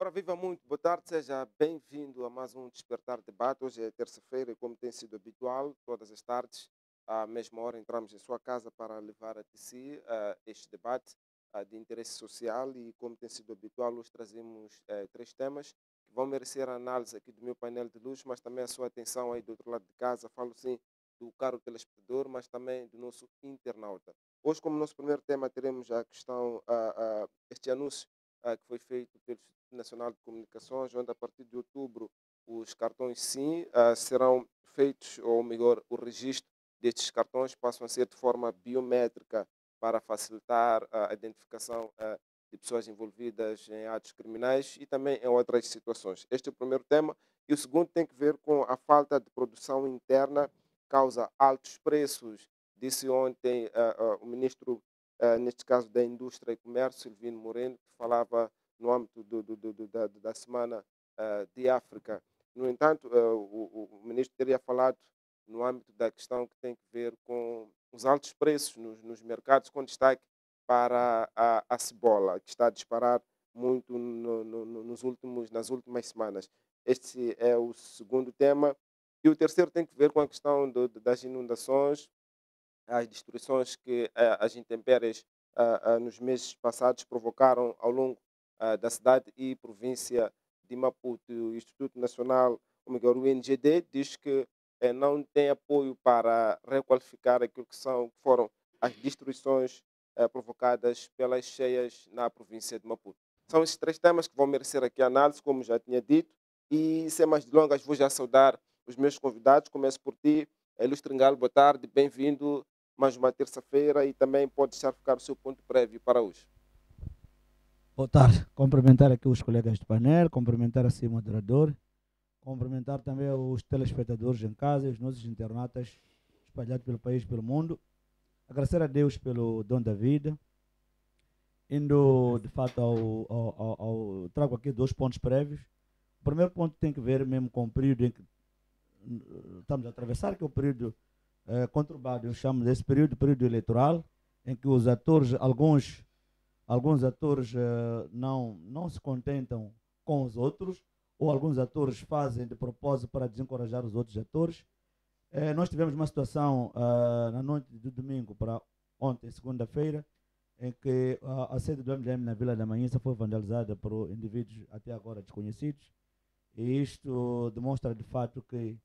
Ora, viva muito, boa tarde, seja bem-vindo a mais um Despertar Debate. Hoje é terça-feira e, como tem sido habitual, todas as tardes, à mesma hora, entramos em sua casa para levar a si este debate de interesse social e, como tem sido habitual, hoje trazemos três temas que vão merecer a análise aqui do meu painel de luz, mas também a sua atenção aí do outro lado de casa. Falo sim do caro telespectador, mas também do nosso internauta. Hoje, como nosso primeiro tema, teremos a questão, este anúncio que foi feito pelo Instituto Nacional de Comunicações, onde a partir de outubro os cartões SIM serão feitos, ou melhor, o registro destes cartões passam a ser de forma biométrica para facilitar a identificação de pessoas envolvidas em atos criminais e também em outras situações. Este é o primeiro tema. E o segundo tem que ver com a falta de produção interna, causa altos preços. Disse ontem o ministro neste caso da Indústria e Comércio, Silvino Moreno, que falava no âmbito da Semana de África. No entanto, o ministro teria falado no âmbito da questão que tem que ver com os altos preços nos mercados, com destaque para a cebola, que está a disparar muito nas últimas semanas. Este é o segundo tema. E o terceiro tem que ver com a questão das inundações, as destruições que as intempéries nos meses passados provocaram ao longo da cidade e província de Maputo. O Instituto Nacional, ou melhor, o INGD, diz que não tem apoio para requalificar aquilo que foram as destruições provocadas pelas cheias na província de Maputo. São esses três temas que vão merecer aqui análise, como já tinha dito, e sem mais delongas, vou já saudar os meus convidados. Começo por ti, Ilustre Ngalo, boa tarde, bem-vindo mais uma terça-feira e também pode deixar ficar o seu ponto prévio para hoje. Boa tarde. Cumprimentar aqui os colegas do painel, cumprimentar assim o moderador, cumprimentar também os telespectadores em casa e os nossos internautas espalhados pelo país e pelo mundo. Agradecer a Deus pelo dom da vida. Indo de fato trago aqui dois pontos prévios. O primeiro ponto tem que ver mesmo com o período em que estamos a atravessar, que é o período conturbado, eu chamo desse período eleitoral, em que os atores, alguns atores não se contentam com os outros, ou alguns atores fazem de propósito para desencorajar os outros atores. Nós tivemos uma situação na noite de domingo para ontem, segunda-feira, em que a sede do MDM na Vila da Manhissa foi vandalizada por indivíduos até agora desconhecidos, e isto demonstra de fato que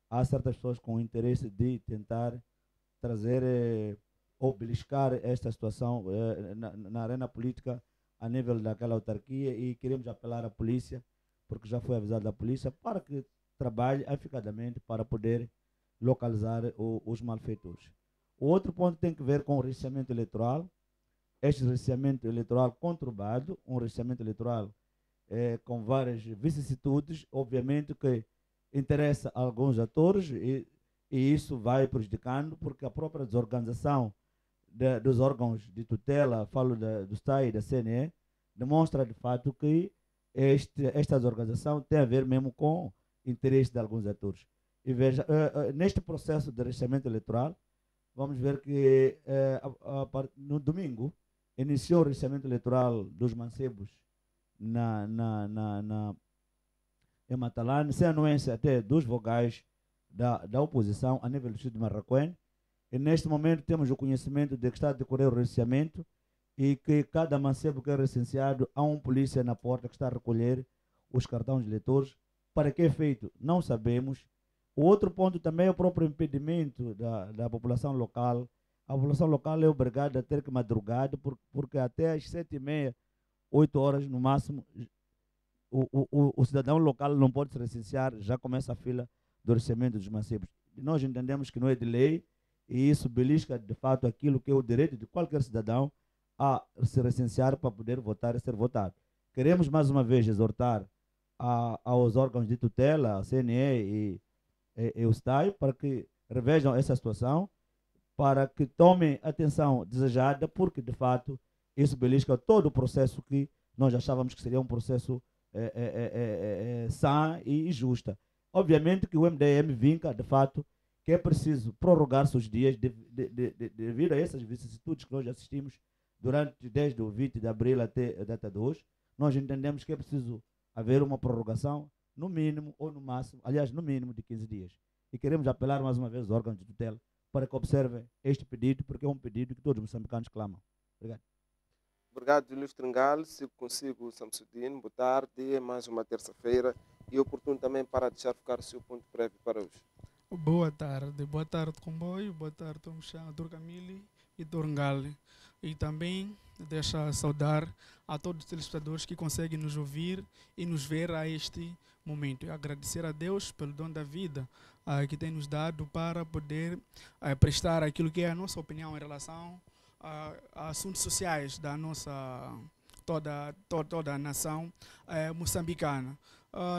há certas pessoas com interesse de tentar trazer ou beliscar esta situação na arena política a nível daquela autarquia, e queremos apelar à polícia, porque já foi avisado a polícia, para que trabalhe eficazmente para poder localizar os malfeitores. O outro ponto tem que ver com o recenseamento eleitoral. Este recenseamento eleitoral conturbado, um recenseamento eleitoral com várias vicissitudes, obviamente que interessa a alguns atores, e isso vai prejudicando, porque a própria desorganização dos órgãos de tutela, falo do STAI e da CNE, demonstra de fato que esta desorganização tem a ver mesmo com interesse de alguns atores. E veja, neste processo de recenseamento eleitoral, vamos ver que no domingo iniciou o recenseamento eleitoral dos mancebos em Matalane, sem anuência até dos vogais da oposição a nível do distrito de Marraquém. E neste momento temos o conhecimento de que está a decorrer o recenseamento e que cada mancebo que é recenseado, há um polícia na porta que está a recolher os cartões de eleitores. Para que efeito? Não sabemos. O outro ponto também é o próprio impedimento da população local. A população local é obrigada a ter que madrugar, porque até às 7h30, 8 horas no máximo, o cidadão local não pode se recensear, já começa a fila do recebimento dos mancebos. Nós entendemos que não é de lei, e isso belisca de fato aquilo que é o direito de qualquer cidadão a se recensear para poder votar e ser votado. Queremos mais uma vez exortar aos órgãos de tutela, a CNE e o STAI, para que revejam essa situação, para que tomem a atenção desejada, porque de fato isso belisca todo o processo que nós achávamos que seria um processo sã e justa. Obviamente que o MDM vinca, de fato, que é preciso prorrogar-se os dias devido a essas vicissitudes que nós assistimos desde o 20 de abril até a data de hoje. Nós entendemos que é preciso haver uma prorrogação, no mínimo ou no máximo, aliás, no mínimo de 15 dias. E queremos apelar mais uma vez aos órgãos de tutela para que observem este pedido, porque é um pedido que todos os moçambicanos clamam. Obrigado. Obrigado, Ilustre Ngal. Sigo consigo, Samsudin. Boa tarde. É mais uma terça-feira e oportuno também para deixar ficar o seu ponto prévio para hoje. Boa tarde comboio, boa tarde Dr. Camille e Dr. Ngali. E também deixa saudar a todos os telespectadores que conseguem nos ouvir e nos ver a este momento. E agradecer a Deus pelo dom da vida que tem nos dado para poder prestar aquilo que é a nossa opinião em relação a assuntos sociais da nossa toda a nação moçambicana.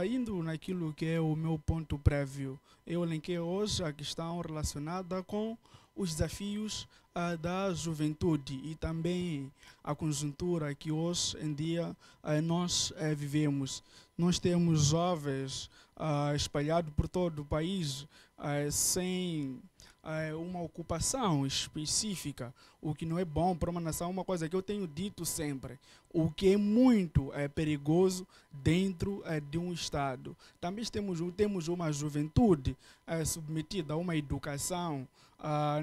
Indo naquilo que é o meu ponto prévio, eu elenquei hoje a questão relacionada com os desafios da juventude e também a conjuntura que hoje em dia nós vivemos. Nós temos jovens espalhados por todo o país sem uma ocupação específica, o que não é bom para uma nação. Uma coisa que eu tenho dito sempre, o que é muito perigoso dentro de um Estado. Também temos uma juventude submetida a uma educação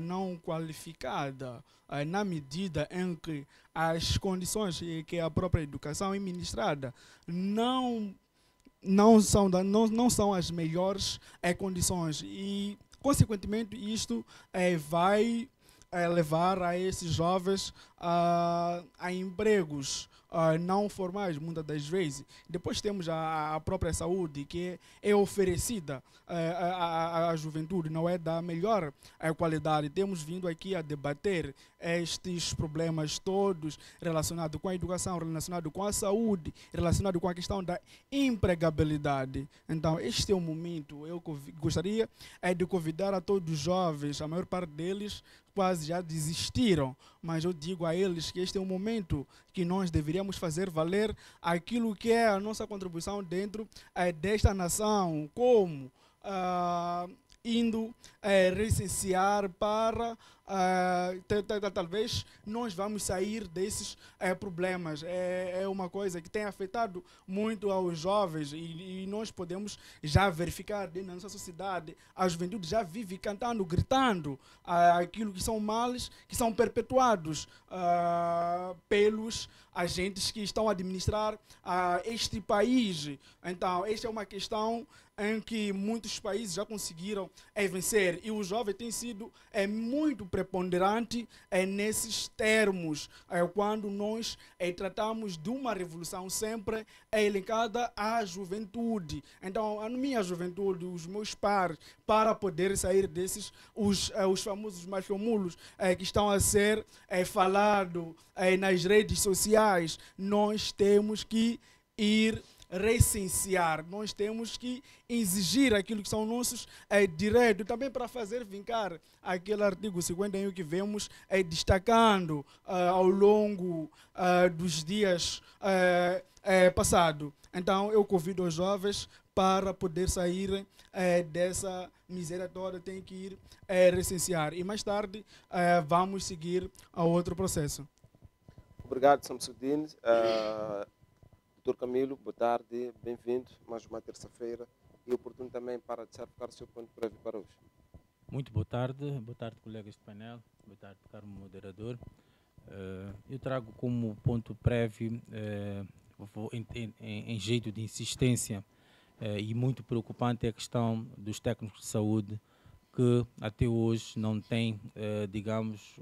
não qualificada, na medida em que as condições que a própria educação é ministrada não são as melhores condições e, consequentemente, isto vai levar a esses jovens a empregos não formais, muitas das vezes. Depois temos a própria saúde, que é oferecida à juventude, não é da melhor qualidade. Temos vindo aqui a debater estes problemas todos relacionados com a educação, relacionados com a saúde, relacionados com a questão da empregabilidade. Então, este é o momento. Eu gostaria de convidar a todos os jovens, a maior parte deles quase já desistiram, mas eu digo a eles que este é um momento que nós deveríamos fazer valer aquilo que é a nossa contribuição dentro desta nação, como indo recensear para talvez nós vamos sair desses problemas. É uma coisa que tem afetado muito aos jovens e nós podemos já verificar dentro da nossa sociedade, a juventude já vive cantando, gritando aquilo que são males que são perpetuados pelos agentes que estão a administrar este país. Então, esta é uma questão em que muitos países já conseguiram vencer e o jovem tem sido muito preponderante nesses termos, quando nós tratamos de uma revolução sempre elencada à juventude. Então, a minha juventude, os meus pares, para poder sair desses, os famosos machomulos que estão a ser falados nas redes sociais, nós temos que ir recensear, nós temos que exigir aquilo que são nossos direitos, também para fazer vincar aquele artigo 51 que vemos destacando ao longo dos dias passados. Então, eu convido os jovens para poder sair dessa miséria toda, tem que ir recensear. E mais tarde vamos seguir a outro processo. Obrigado, Samsudin. Dr. Camilo, boa tarde, bem-vindo. Mais uma terça-feira e oportuno também para deixar ficar o seu ponto prévio para hoje. Muito boa tarde, colegas de painel, boa tarde, caro moderador. Eu trago como ponto prévio, em jeito de insistência e muito preocupante, a questão dos técnicos de saúde que até hoje não têm, digamos,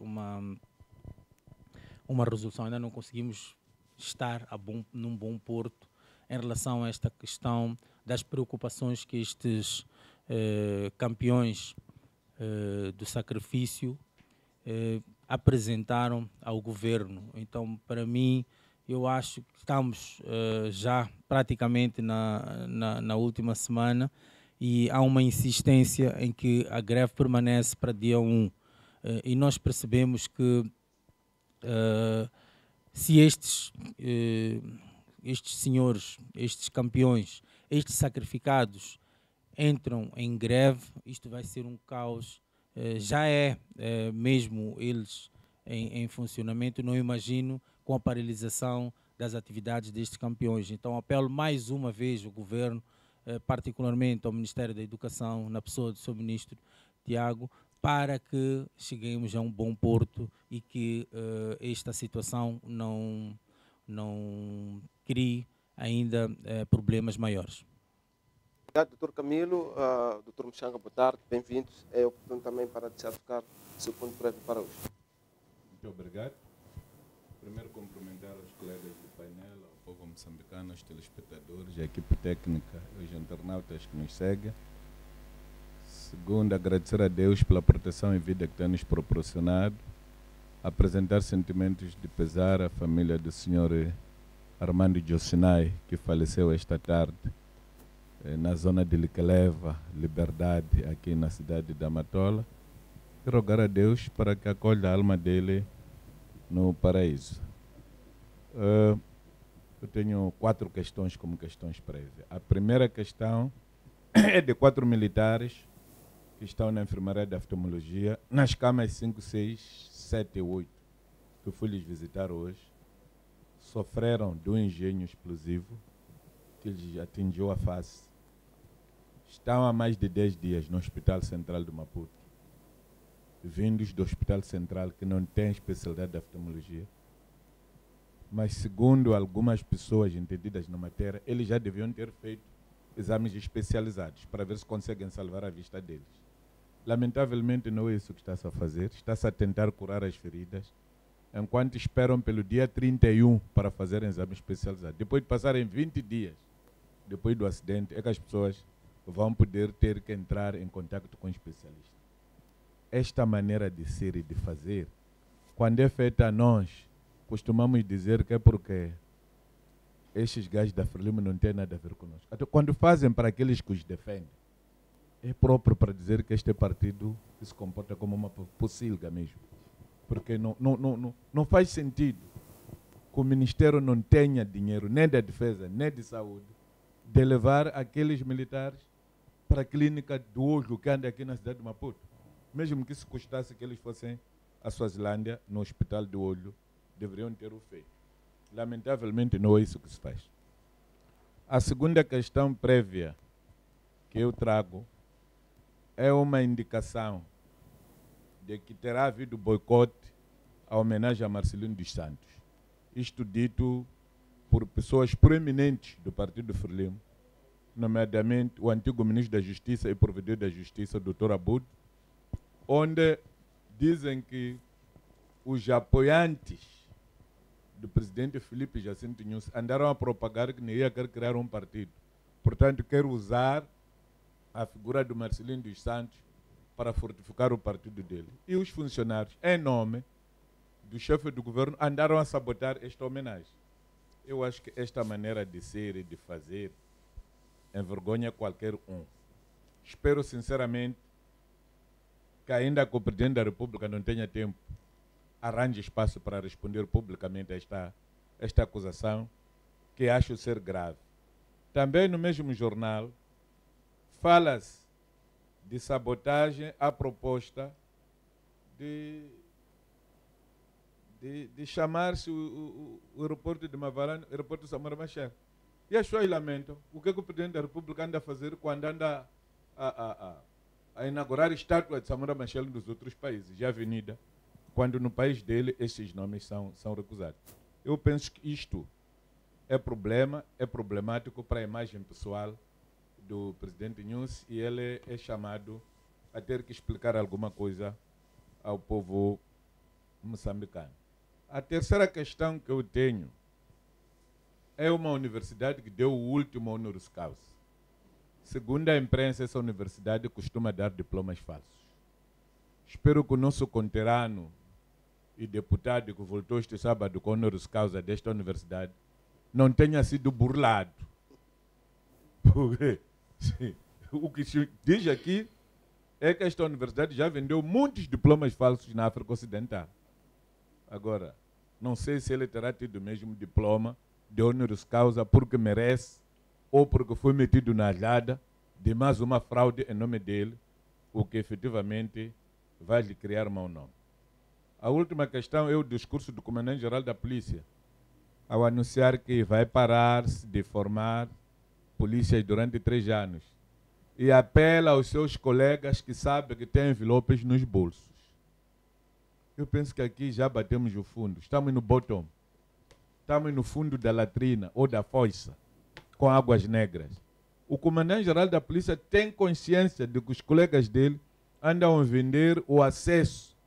uma resolução. Ainda não conseguimos estar num bom porto em relação a esta questão das preocupações que estes campeões do sacrifício apresentaram ao governo. Então, para mim, eu acho que estamos já praticamente na última semana e há uma insistência em que a greve permanece para dia 1. E nós percebemos que se estes senhores, estes campeões, estes sacrificados entram em greve, isto vai ser um caos. Já mesmo eles em funcionamento, não imagino com a paralisação das atividades destes campeões. Então, apelo mais uma vez ao Governo, particularmente ao Ministério da Educação, na pessoa do seu Ministro Tiago, para que cheguemos a um bom porto e que esta situação não crie ainda problemas maiores. Obrigado, Dr. Camilo. Dr. Mchanga, boa tarde, bem-vindos. É oportuno também para deixar ficar o seu ponto prévio para hoje. Muito obrigado. Primeiro, cumprimentar os colegas do painel, ao povo moçambicano, aos telespectadores, a equipe técnica e os internautas que nos seguem. Segundo, agradecer a Deus pela proteção e vida que tem nos proporcionado. Apresentar sentimentos de pesar à família do Sr. Armando Josinai, que faleceu esta tarde na zona de Likeleva, Liberdade, aqui na cidade de Amatola. E rogar a Deus para que acolha a alma dele no paraíso. Eu tenho 4 questões como questões prévias. A primeira questão é de 4 militares que estão na enfermaria de oftalmologia, nas camas 5, 6, 7 e 8, que fui lhes visitar hoje. Sofreram de um engenho explosivo que lhes atingiu a face. Estão há mais de 10 dias no Hospital Central de Maputo, vindos do Hospital Central, que não tem especialidade de oftalmologia. Mas, segundo algumas pessoas entendidas na matéria, eles já deviam ter feito exames especializados para ver se conseguem salvar a vista deles. Lamentavelmente, não é isso que está-se a fazer. Está-se a tentar curar as feridas, enquanto esperam pelo dia 31 para fazerem exame especializado. Depois de passarem 20 dias depois do acidente, é que as pessoas vão poder ter que entrar em contato com um especialista. Esta maneira de ser e de fazer, quando é feita a nós, costumamos dizer que é porque estes gajos da Frelimo não têm nada a ver conosco. Então, quando fazem para aqueles que os defendem, é próprio para dizer que este partido se comporta como uma pocilga mesmo. Porque não faz sentido que o Ministério não tenha dinheiro, nem da defesa, nem de saúde, de levar aqueles militares para a clínica do olho que anda aqui na cidade de Maputo. Mesmo que isso custasse que eles fossem à Suazilândia, no hospital do olho, deveriam ter o feito. Lamentavelmente, não é isso que se faz. A segunda questão prévia que eu trago é uma indicação de que terá havido boicote à homenagem a Marcelino dos Santos. Isto dito por pessoas proeminentes do Partido Frelimo, nomeadamente o antigo ministro da Justiça e provedor da Justiça, o Dr. Abud, onde dizem que os apoiantes do presidente Filipe Jacinto Nyusi andaram a propagar que não ia querer criar um partido. Portanto, quer usar a figura do Marcelino dos Santos para fortificar o partido dele. E os funcionários, em nome do chefe do governo, andaram a sabotar esta homenagem. Eu acho que esta maneira de ser e de fazer envergonha qualquer um. Espero sinceramente que ainda que o Presidente da República não tenha tempo, arranje espaço para responder publicamente a esta acusação, que acho ser grave. Também no mesmo jornal, fala-se de sabotagem à proposta de chamar-se o aeroporto de Mavalane, o aeroporto de Samora Machel. E as pessoas lamentam o que o Presidente da República anda a fazer quando anda a inaugurar estátua de Samora Machel nos outros países, de avenida, quando no país dele esses nomes são recusados. Eu penso que isto é problemático para a imagem pessoal do presidente Nyusi, e ele é chamado a ter que explicar alguma coisa ao povo moçambicano. A terceira questão que eu tenho é uma universidade que deu o último honoris causa. Segundo a imprensa, essa universidade costuma dar diplomas falsos. Espero que o nosso conterrâneo e deputado que voltou este sábado com honoris causa desta universidade não tenha sido burlado. Porque o que se diz aqui é que esta universidade já vendeu muitos diplomas falsos na África Ocidental. Agora, não sei se ele terá tido o mesmo diploma de honoris causa porque merece ou porque foi metido na alhada de mais uma fraude em nome dele, o que efetivamente vai lhe criar mau nome. A última questão é o discurso do comandante-geral da polícia, ao anunciar que vai parar-se de formar polícias durante 3 anos e apela aos seus colegas que sabem que têm envelopes nos bolsos. Eu penso que aqui já batemos o fundo, estamos no bottom, estamos no fundo da latrina ou da fossa, com águas negras. O comandante-geral da polícia tem consciência de que os colegas dele andam a vender o acesso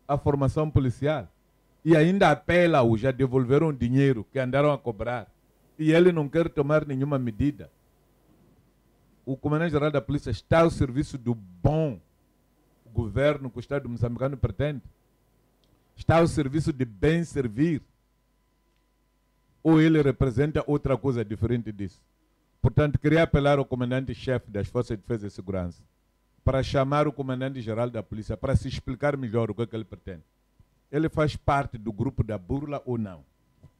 à formação policial e ainda apela-os a devolver um dinheiro que andaram a cobrar e ele não quer tomar nenhuma medida. O comandante-geral da polícia está ao serviço do bom governo que o Estado moçambicano pretende? Está ao serviço de bem servir? Ou ele representa outra coisa diferente disso? Portanto, queria apelar ao comandante-chefe das Forças de Defesa e Segurança para chamar o comandante-geral da polícia para se explicar melhor o que é que ele pretende. Ele faz parte do grupo da burla ou não?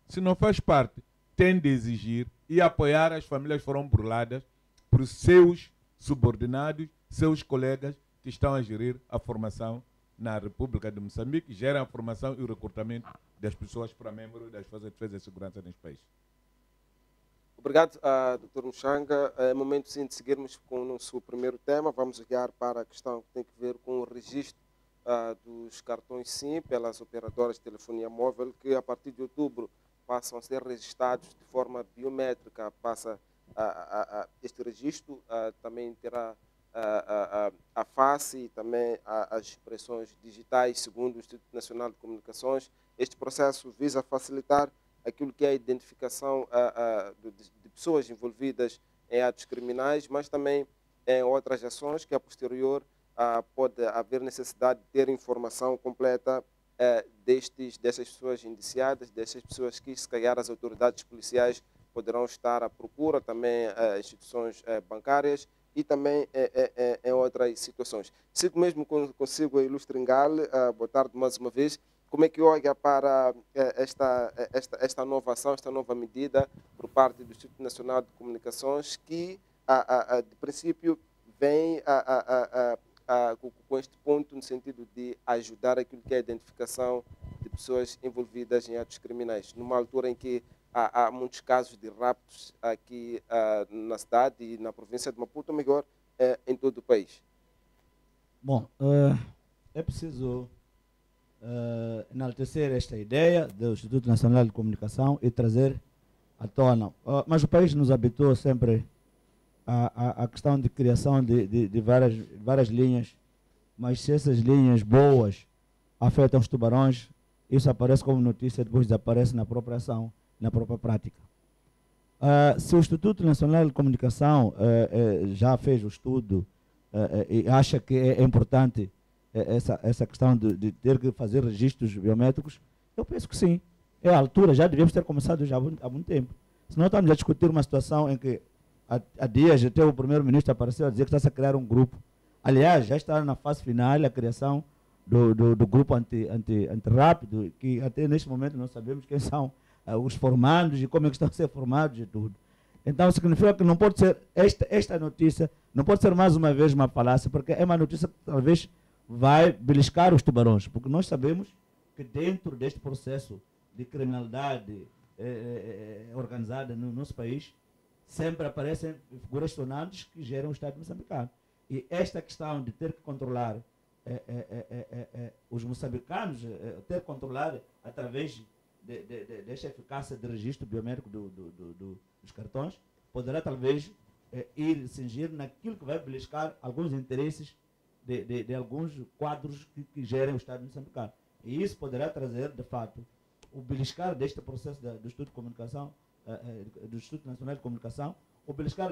Se não faz parte, tem de exigir e apoiar as famílias que foram burladas por seus subordinados, seus colegas que estão a gerir a formação na República de Moçambique, geram a formação e o recrutamento das pessoas para membros das Forças de Defesa e Segurança neste país. Obrigado, Dr. Muchanga. É momento sim de seguirmos com o nosso primeiro tema. Vamos olhar para a questão que tem que ver com o registro dos cartões SIM pelas operadoras de telefonia móvel, que a partir de outubro passam a ser registrados de forma biométrica. Este registro também terá a face e também as expressões digitais, segundo o Instituto Nacional de Comunicações. Este processo visa facilitar aquilo que é a identificação de pessoas envolvidas em atos criminais, mas também em outras ações que a posterior pode haver necessidade de ter informação completa dessas pessoas indiciadas, dessas pessoas que, se calhar, as autoridades policiais poderão estar à procura, também instituições bancárias e também em outras situações. Sigo mesmo consigo, Ilustre Ngale. Boa tarde mais uma vez. Como é que olha para esta nova ação, esta nova medida por parte do Instituto Nacional de Comunicações, que, de princípio, vem com este ponto no sentido de ajudar aquilo que é a identificação de pessoas envolvidas em atos criminais, numa altura em que há muitos casos de raptos aqui na cidade e na província de Maputo, melhor, em todo o país? Bom, é preciso enaltecer esta ideia do Instituto Nacional de Comunicação e trazer à tona. Mas o país nos habituou sempre à questão de criação de várias linhas, mas se essas linhas boas afetam os tubarões, isso aparece como notícia, depois desaparece na própria ação, na própria prática. Se o Instituto Nacional de Comunicação já fez o estudo e acha que é importante essa questão de ter que fazer registros biométricos, eu penso que sim. É a altura, já devíamos ter começado já há muito tempo. Senão estamos a discutir uma situação em que há dias até o primeiro-ministro apareceu a dizer que está a criar um grupo. Aliás, já está na fase final a criação do grupo anti-rápido, que até neste momento não sabemos quem são os formandos e como é que estão a ser formados e tudo. Então significa que não pode ser, esta notícia não pode ser mais uma vez uma falácia, porque é uma notícia que talvez vai beliscar os tubarões, porque nós sabemos que dentro deste processo de criminalidade organizada no nosso país, sempre aparecem figuras sonantes que geram o Estado moçambicano. E esta questão de ter que controlar os moçambicanos, ter que controlar através desta eficácia de registro biométrico dos cartões, poderá talvez ir cingir naquilo que vai beliscar alguns interesses de alguns quadros que gerem o Estado moçambicano. E isso poderá trazer, de fato, o beliscar deste processo do Instituto de Comunicação, do Instituto Nacional de Comunicação, o beliscar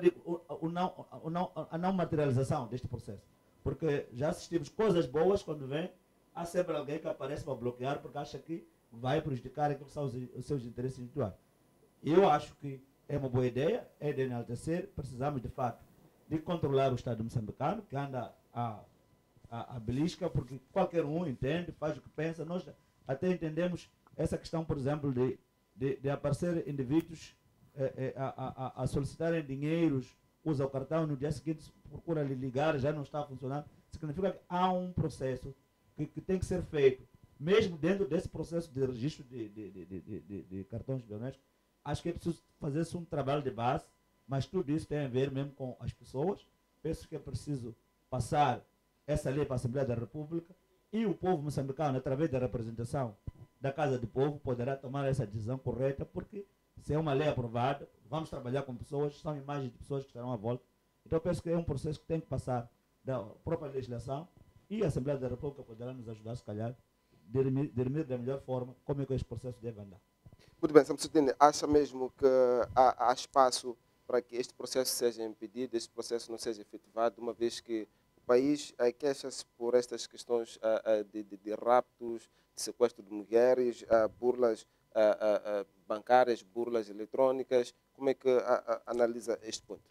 a não materialização deste processo. Porque já assistimos coisas boas quando vem, há sempre alguém que aparece para bloquear porque acha que vai prejudicar aquilo que são os seus interesses individuais. Eu acho que é uma boa ideia, é de enaltecer, precisamos de fato de controlar o Estado moçambicano, que anda a belisca, porque qualquer um entende, faz o que pensa. Nós até entendemos essa questão, por exemplo, de aparecer indivíduos a solicitarem dinheiros, usa o cartão, no dia seguinte procura lhe ligar, já não está funcionando. Significa que há um processo que tem que ser feito mesmo dentro desse processo de registro de cartões biométricos, acho que é preciso fazer-se um trabalho de base, mas tudo isso tem a ver mesmo com as pessoas. Penso que é preciso passar essa lei para a Assembleia da República e o povo moçambicano, através da representação da Casa do Povo, poderá tomar essa decisão correta, porque se é uma lei aprovada, vamos trabalhar com pessoas, são imagens de pessoas que estarão à volta. Então penso que é um processo que tem que passar da própria legislação e a Assembleia da República poderá nos ajudar, se calhar, dirimir da melhor forma como é que esse processo deve andar. Muito bem, Samsudine, acha mesmo que há espaço para que este processo seja impedido, este processo não seja efetivado, uma vez que o país queixa-se por estas questões de raptos, de sequestro de mulheres, burlas bancárias, burlas eletrônicas? Como é que analisa este ponto?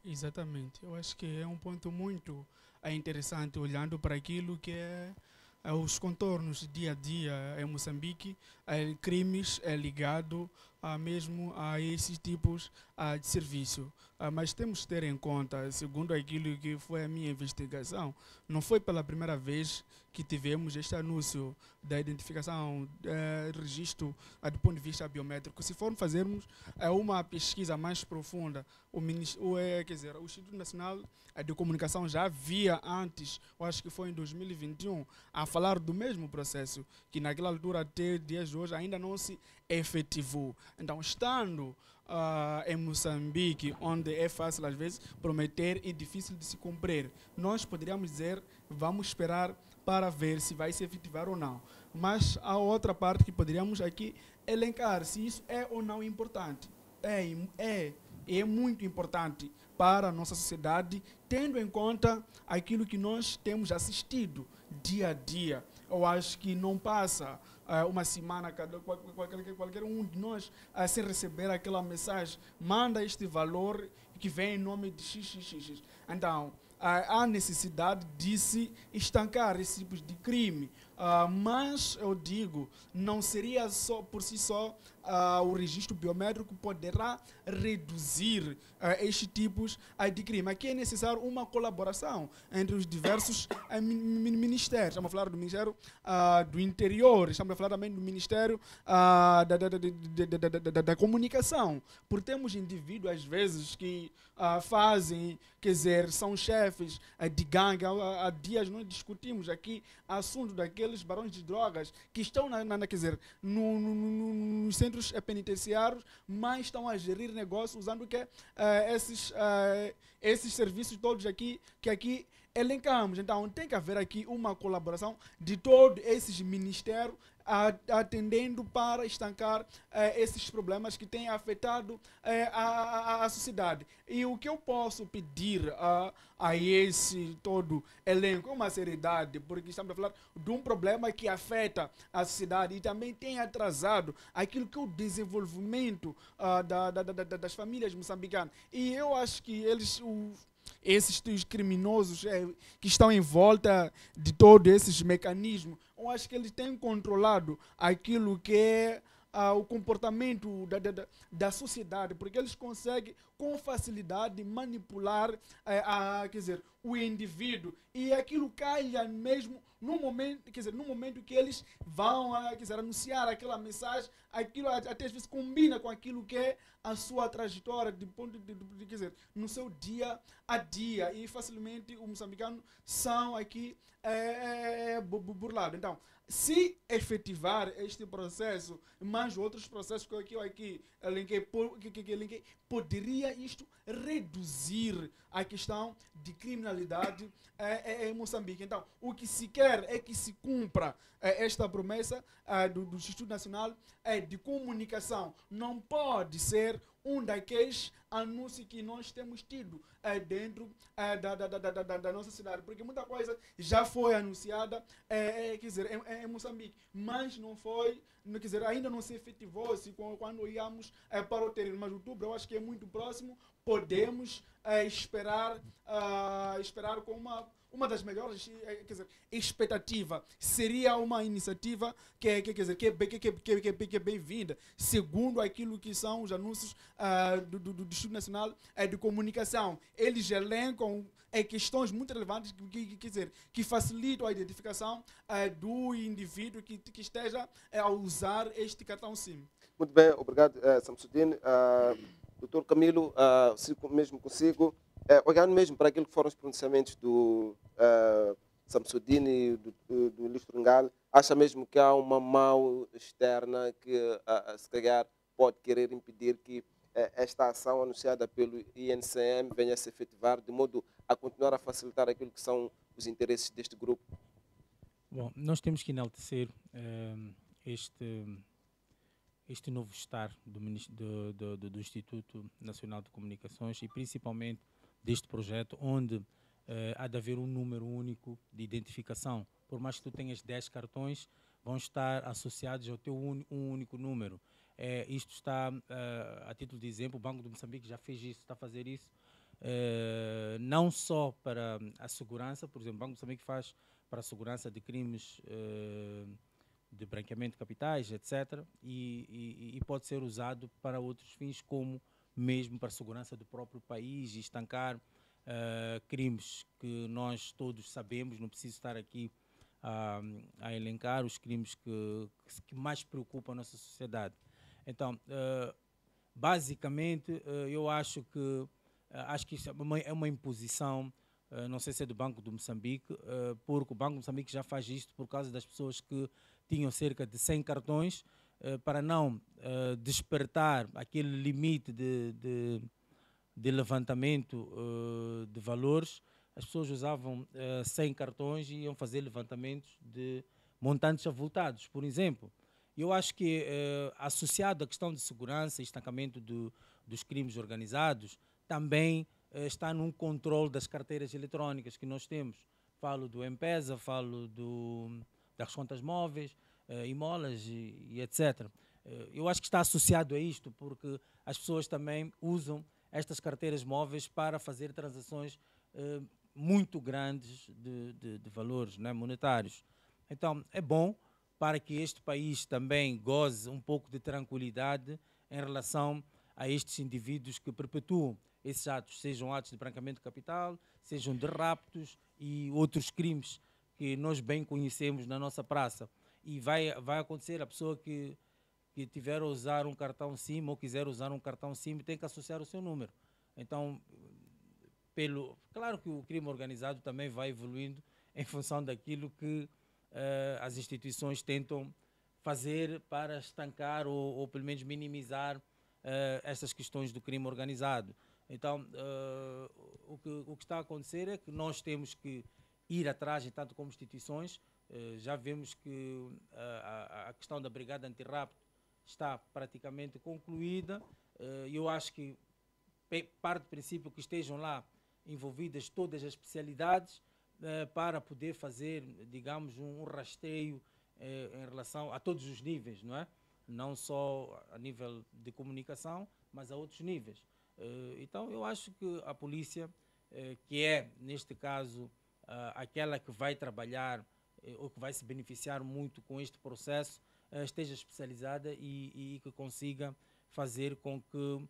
Exatamente. Eu acho que é um ponto muito interessante, olhando para aquilo que é os contornos dia a dia em Moçambique, crimes ligado mesmo a esses tipos de serviço. Mas temos que ter em conta, segundo aquilo que foi a minha investigação, não foi pela primeira vez que tivemos este anúncio da identificação, registro do ponto de vista biométrico. Se formos fazermos uma pesquisa mais profunda, o Instituto Nacional de Comunicação já havia antes, eu acho que foi em 2021, a falar do mesmo processo, que naquela altura até dias de hoje ainda não se efetivou. Então, estando em Moçambique, onde é fácil às vezes prometer e difícil de se cumprir, nós poderíamos dizer, vamos esperar para ver se vai se efetivar ou não. Mas há outra parte que poderíamos aqui elencar, se isso é ou não importante. É muito importante para a nossa sociedade, tendo em conta aquilo que nós temos assistido dia a dia. Eu acho que não passa uma semana, qualquer um de nós, sem receber aquela mensagem, manda este valor que vem em nome de XXX. Então, há necessidade de se estancar esses tipos de crime. Mas, eu digo, não seria só por si só o registro biométrico poderá reduzir estes tipos de crime. Aqui é necessário uma colaboração entre os diversos ministérios. Estamos a falar do Ministério do Interior, estamos a falar também do Ministério da Comunicação. Porque temos indivíduos, às vezes, que fazem, quer dizer, são chefes de gangue. Há dias nós discutimos aqui assunto daqueles barões de drogas que estão quer dizer, nos centros penitenciários, mas estão a gerir negócios usando esses serviços todos aqui que aqui elencamos. Então tem que haver aqui uma colaboração de todos esses ministérios atendendo para estancar esses problemas que têm afetado a sociedade. E o que eu posso pedir a esse todo elenco é uma seriedade, porque estamos a falar de um problema que afeta a sociedade e também tem atrasado aquilo que é o desenvolvimento das famílias moçambicanas. E eu acho que esses criminosos que estão em volta de todos esses mecanismos, eu acho que eles têm controlado aquilo que é o comportamento da sociedade, porque eles conseguem com facilidade manipular quer dizer, o indivíduo, e aquilo calha mesmo no momento, quer dizer, no momento que eles vão quer dizer, anunciar aquela mensagem, aquilo até às vezes combina com aquilo que é a sua trajetória de ponto quer dizer, no seu dia a dia, e facilmente os moçambicanos são aqui burlados. Então, se efetivar este processo, mais outros processos que eu aqui elenquei, poderia isto reduzir a questão de criminalidade em Moçambique. Então, o que se quer é que se cumpra esta promessa do Instituto Nacional de Comunicação. Não pode ser um daqueles anúncios que nós temos tido dentro da nossa cidade, porque muita coisa já foi anunciada quer dizer, em Moçambique, mas não foi, quer dizer, ainda não se efetivou-se quando íamos para o terreno. Mas outubro eu acho que é muito próximo, podemos esperar com uma das melhores, quer dizer, expectativa. Seria uma iniciativa que é bem-vinda, segundo aquilo que são os anúncios do Instituto Nacional de Comunicação. Eles elencam questões muito relevantes quer dizer, que facilitam a identificação do indivíduo que esteja a usar este cartão SIM. Muito bem, obrigado, Samsudeen. Doutor Camilo, mesmo consigo, olhando mesmo para aquilo que foram os pronunciamentos do Samsudeen e do Luís Tringal, acha mesmo que há uma mão externa que, se calhar, pode querer impedir que esta ação anunciada pelo INCM venha a se efetivar, de modo a continuar a facilitar aquilo que são os interesses deste grupo? Bom, nós temos que enaltecer este novo estar do Instituto Nacional de Comunicações e principalmente deste projeto, onde há de haver um número único de identificação. Por mais que tu tenhas 10 cartões, vão estar associados ao teu um único número. Isto está, a título de exemplo, o Banco de Moçambique já fez isso, está a fazer isso, não só para a segurança, por exemplo, o Banco de Moçambique faz para a segurança de crimes de branqueamento de capitais, etc. E pode ser usado para outros fins, como mesmo para a segurança do próprio país e estancar crimes que nós todos sabemos, não preciso estar aqui a elencar os crimes que mais preocupam a nossa sociedade. Então, basicamente, eu acho que isso é uma imposição, não sei se é do Banco do Moçambique, porque o Banco do Moçambique já faz isto por causa das pessoas que tinham cerca de 100 cartões, para não despertar aquele limite de levantamento de valores. As pessoas usavam 100 cartões e iam fazer levantamentos de montantes avultados, por exemplo. Eu acho que, associado à questão de segurança e estancamento dos crimes organizados, também está num controle das carteiras eletrónicas que nós temos. Falo do M-Pesa, falo das contas móveis, Imolas e etc. Eu acho que está associado a isto, porque as pessoas também usam estas carteiras móveis para fazer transações muito grandes de valores, né, monetários. Então, é bom para que este país também goze um pouco de tranquilidade em relação a estes indivíduos que perpetuam esses atos, sejam atos de branqueamento de capital, sejam de raptos e outros crimes que nós bem conhecemos na nossa praça. E vai acontecer, a pessoa que tiver a usar um cartão SIM ou quiser usar um cartão SIM tem que associar o seu número. Então, claro que o crime organizado também vai evoluindo em função daquilo que as instituições tentam fazer para estancar ou pelo menos minimizar estas questões do crime organizado. Então, o que está a acontecer é que nós temos que ir atrás, tanto como instituições. Já vemos que a questão da Brigada Antirrapto está praticamente concluída. Eu acho que parte do princípio que estejam lá envolvidas todas as especialidades para poder fazer, digamos, um rasteio em relação a todos os níveis, não é? Não só a nível de comunicação, mas a outros níveis. Então, eu acho que a polícia, que é, neste caso, aquela que vai trabalhar ou que vai se beneficiar muito com este processo, esteja especializada e que consiga fazer com que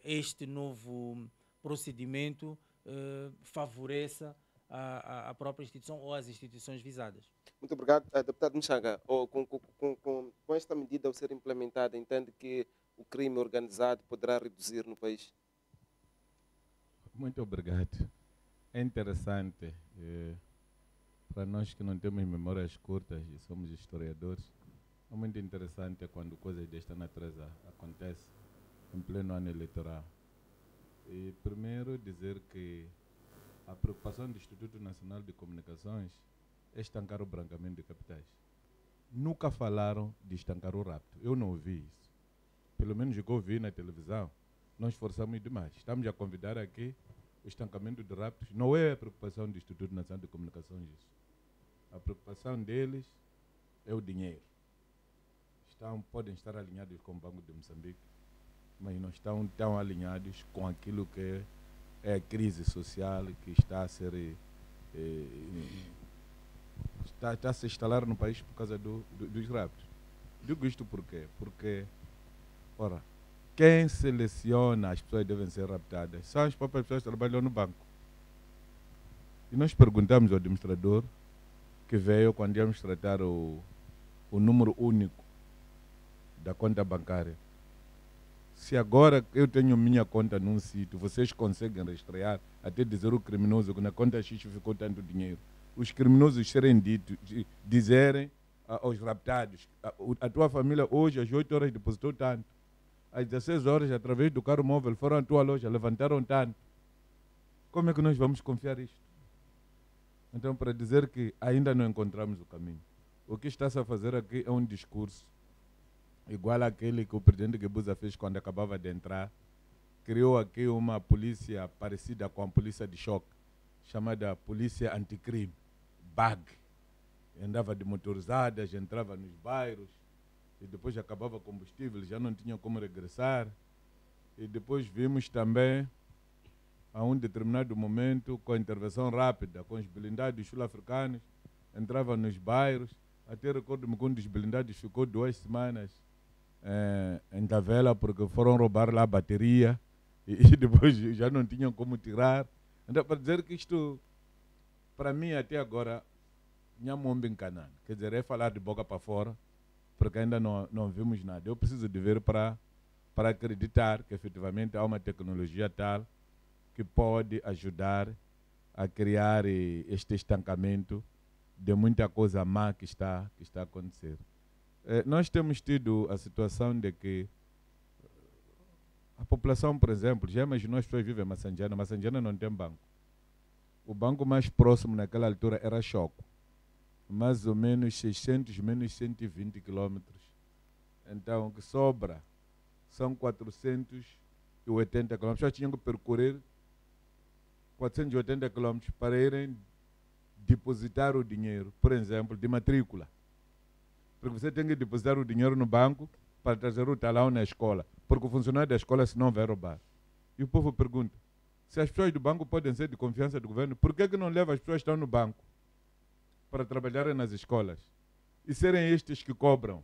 este novo procedimento favoreça a própria instituição ou as instituições visadas. Muito obrigado. Deputado Mchanga, com esta medida ao ser implementada, entende que o crime organizado poderá reduzir no país? Muito obrigado. É interessante, para nós que não temos memórias curtas e somos historiadores, é muito interessante quando coisas desta natureza acontecem em pleno ano eleitoral. E primeiro dizer que a preocupação do Instituto Nacional de Comunicações é estancar o branqueamento de capitais. Nunca falaram de estancar o rapto. Eu não ouvi isso. Pelo menos o que eu vi na televisão, nós esforçamos demais. Estamos a convidar aqui o estancamento de raptos. Não é a preocupação do Instituto Nacional de Comunicações isso. A preocupação deles é o dinheiro. Podem estar alinhados com o Banco de Moçambique, mas não estão tão alinhados com aquilo que é a crise social que está a ser está a se instalar no país por causa dos raptos. Digo isto por quê? Porque, ora, quem seleciona as pessoas que devem ser raptadas são as próprias pessoas que trabalham no banco. E nós perguntamos ao administrador que veio quando íamos tratar o número único da conta bancária. Se agora eu tenho minha conta num sítio, vocês conseguem rastrear até dizer o criminoso que na conta X ficou tanto dinheiro. Os criminosos serem dizerem aos raptados, a tua família hoje às 8 horas depositou tanto. Às 16 horas, através do carro móvel, foram à tua loja, levantaram tanto. Como é que nós vamos confiar isto? Então, para dizer que ainda não encontramos o caminho, o que está-se a fazer aqui é um discurso igual àquele que o presidente Guebuza fez quando acabava de entrar. Criou aqui uma polícia parecida com a polícia de choque, chamada Polícia Anticrime, BAG. Andava de motorizadas, entrava nos bairros, e depois acabava combustível, já não tinha como regressar. E depois vimos também, a um determinado momento, com a intervenção rápida, com os blindados sul-africanos, entrava nos bairros. Até recordo-me que um dos blindados ficou 2 semanas em Tavela, porque foram roubar lá a bateria, e depois já não tinham como tirar. Então, para dizer que isto, para mim, até agora, não é encanado. Quer dizer, é falar de boca para fora, porque ainda não vimos nada. Eu preciso de ver para acreditar que efetivamente há uma tecnologia tal que pode ajudar a criar este estancamento de muita coisa má que está a acontecer. Nós temos tido a situação de que a população, por exemplo, já imaginou as pessoas vivem em Massanjana. Massanjana não tem banco. O banco mais próximo naquela altura era Choco, mais ou menos 600, menos 120 quilômetros. Então, o que sobra são 480 quilômetros. Já tinham que percorrer 480 quilômetros para irem depositar o dinheiro, por exemplo, de matrícula. Porque você tem que depositar o dinheiro no banco para trazer o talão na escola, porque o funcionário da escola senão vai roubar. E o povo pergunta, se as pessoas do banco podem ser de confiança do governo, por que não leva as pessoas que estão no banco para trabalharem nas escolas e serem estes que cobram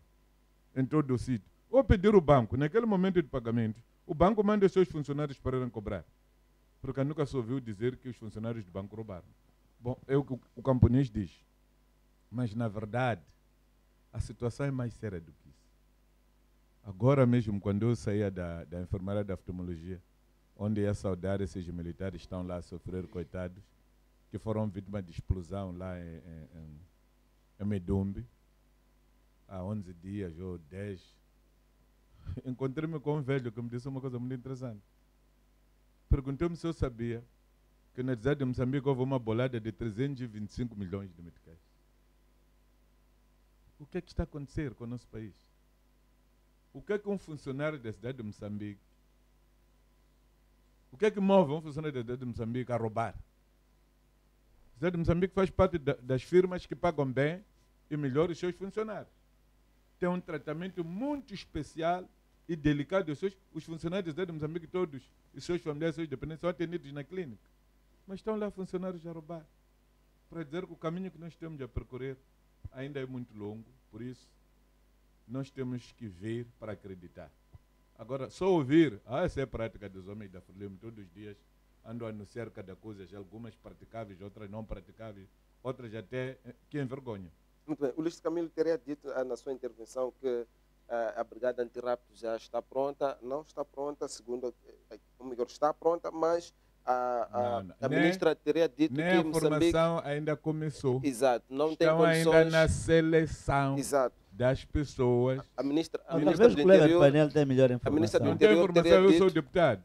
em todo o sítio? Ou pedir o banco, naquele momento de pagamento, o banco manda os seus funcionários para irem cobrar. Porque nunca se ouviu dizer que os funcionários do banco roubaram. Bom, é o que o camponês diz. Mas, na verdade, a situação é mais séria do que isso. Agora mesmo, quando eu saía da enfermaria da oftalmologia, onde ia saudar esses militares que estão lá a sofrer, coitados, que foram vítimas de explosão lá em Medumbe, há 11 dias ou 10, encontrei-me com um velho que me disse uma coisa muito interessante. Perguntou-me se eu sabia que na cidade de Moçambique houve uma bolada de 325 milhões de meticais. O que é que está a acontecer com o nosso país? O que é que um funcionário da cidade de Moçambique, o que é que move um funcionário da cidade de Moçambique a roubar? A cidade de Moçambique faz parte das firmas que pagam bem e melhor os seus funcionários. Tem um tratamento muito especial e delicado. Os funcionários da cidade de Moçambique todos, os seus familiares, seus dependentes, são atendidos na clínica. Mas estão lá funcionários a roubar. Para dizer que o caminho que nós temos a percorrer ainda é muito longo, por isso nós temos que ver para acreditar. Agora, só ouvir, essa é a prática dos homens da Frelimo, todos os dias andam a anunciar cada coisa, algumas praticáveis, outras não praticáveis, outras até que envergonham. Muito bem. O Luís Camilo teria dito na sua intervenção que a Brigada Antirrapto já está pronta. Não está pronta, segundo, ou melhor, está pronta, mas a ministra teria dito que a Moçambique... formação ainda começou. Exato, não estão tem condições... ainda na seleção Exato. das pessoas. A ministra Talvez do o colega do Interior... painel tem melhor informação. A ministra do Não tem Interior informação, eu teria sou dito... deputado.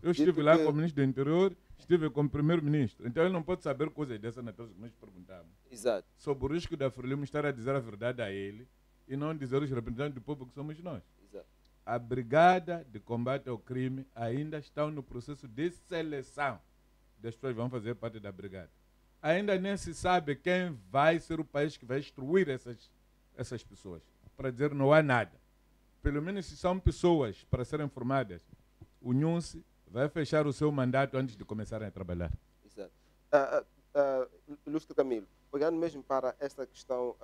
Eu estive lá que... como ministro do Interior, estive como primeiro-ministro. Então ele não pode saber coisas dessas naquelas que nós perguntamos. Exato. Sob o risco da Frelimo estar a dizer a verdade a ele e não dizer os representantes do povo que somos nós. Exato. A Brigada de Combate ao Crime ainda está no processo de seleção das pessoas que vão fazer parte da Brigada. Ainda nem se sabe quem vai ser o país que vai instruir essas pessoas. Para dizer não há nada. pelo menos se são pessoas para serem formadas, o NUNSE vai fechar o seu mandato antes de começarem a trabalhar. Exato. Ilustre Camilo, pegando mesmo para esta questão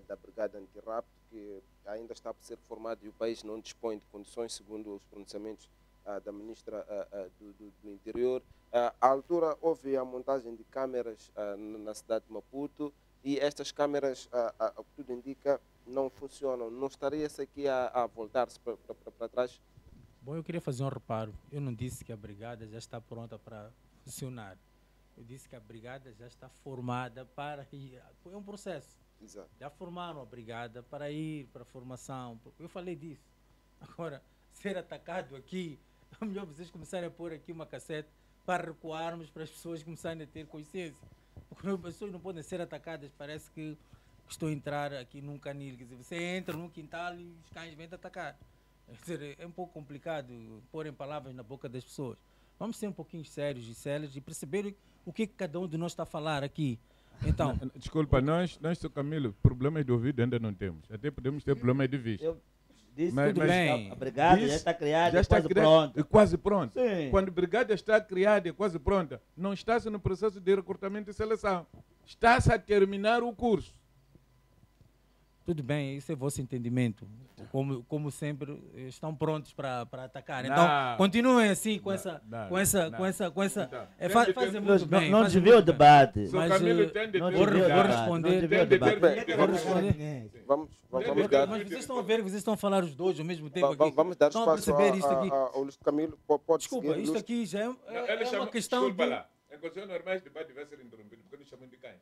da Brigada Antirrapto, que ainda está por ser formada e o país não dispõe de condições, segundo os pronunciamentos da Ministra do Interior. À altura houve a montagem de câmeras na cidade de Maputo e estas câmeras, o que tudo indica, não funcionam. Não estaria-se aqui a voltar-se para trás? Bom, eu queria fazer um reparo. Eu não disse que a brigada já está pronta para funcionar. Eu disse que a brigada já está formada para ir. É um processo. Exato. Já formaram a brigada para ir para a formação. Eu falei disso. Agora, ser atacado aqui, é melhor vocês começarem a pôr aqui uma cassete para recuarmos, para as pessoas começarem a ter consciência. Porque as pessoas não podem ser atacadas. Parece que estou a entrar aqui num canil. Quer dizer, você entra num quintal e os cães vêm te atacar. Quer dizer, é um pouco complicado pôr em palavras na boca das pessoas. Vamos ser um pouquinho sérios e sérios e perceber o que cada um de nós está a falar aqui. Então, desculpa, nós, Sr. Camilo, problemas de ouvido ainda não temos. Até podemos ter problemas de vista. Eu disse tudo bem. A brigada já está criada, já está quase pronta. Quase pronta. Sim. Quando a brigada está criada e quase pronta, não está-se no processo de recrutamento e seleção. Está-se a terminar o curso. tudo bem, isso é vosso entendimento. Como sempre, estão prontos para atacar. Não. Então, continuem assim com Não, essa. não, Com essa. não. Com essa. Com essa Então, fazem muito bem. Não fazem desviou o muito bem. debate. Sr. Mas, Camilo tem de Não ter vou desviou o cuidado. debate. responder. Não desviou o Tem de ter debate. cuidado. Vou responder. Vamos dar, Mas vocês estão a ver, vocês estão a falar os dois ao mesmo tempo aqui. vamos dar Estão a espaço perceber isto aqui. ao Ilustre Camilo. Pode Desculpa, seguir, isto Ilustre. aqui já Não, é ele uma chama- questão desculpa de... lá. Em condições normais, o debate vai ser interrompido porque nos chamam de cães.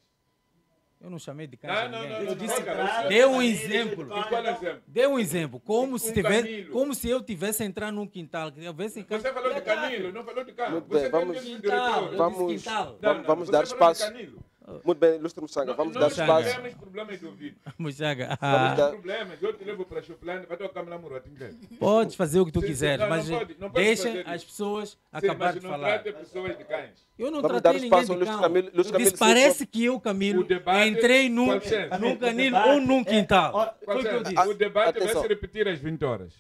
Eu não chamei de Não, cães a não, ninguém. não, Eu não, disse, não, dê um não. exemplo. E qual é o exemplo? Dê um exemplo. Camilo. Como se eu tivesse entrado num quintal. Que houvesse Você falou de Camilo, não falou de cão. Muito Você bem, não vamos- é mesmo Quintal, diretor. eu disse Vamos- quintal. vamos Você dar falou de espaço. Camilo. Muito bem, Ilustre Muxanga, vamos dar Nós espaço. temos problemas de ouvido. Mochaga, Vamos dar- Problemas, eu te levo para a Choplane, vai tocar lá no Rotinho. podes fazer o que tu Sim, sim. quiseres, Não, mas não pode fazer deixa isso. as pessoas Sim, acabar mas de não falar. trata pessoas de cães. Eu não Vamos tratei dar ninguém espaço ao de Luís cão. Camilo. Luís Eu Camilo, disse, parece sim, que eu, Camilo, O debate- entrei Com licença. num O canil debate ou num é- quintal. Foi o que eu O disse. debate vai Atenção. se repetir às 20 horas.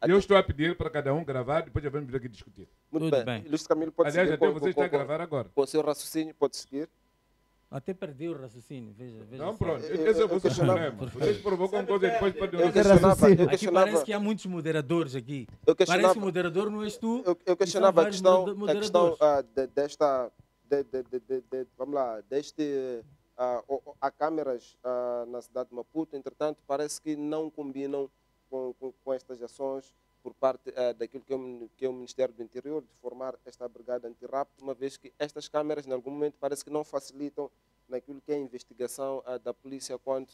Eu estou a pedir para cada um gravar, depois já vamos vir aqui discutir. Muito Tudo bem. bem. Ilustre Camilo, pode Aliás, seguir até você está a gravar agora. com o seu raciocínio, pode seguir. Até perdi o raciocínio, veja Não, só. pronto. Eu- Esse é eu o vosso questionava- problema. Vocês provocam coisa e depois podem Eu dizer. questionava, eu Aqui questionava, parece que há muitos moderadores aqui. eu Parece que o questionava, moderador não és tu. eu questionava a vários questão, moderadores. desta, vamos lá, há câmeras na cidade de Maputo, entretanto, parece que não combinam com estas ações por parte daquilo que é o Ministério do Interior, de formar esta brigada antirrapto, uma vez que estas câmeras, em algum momento, parece que não facilitam naquilo que é a investigação da polícia quanto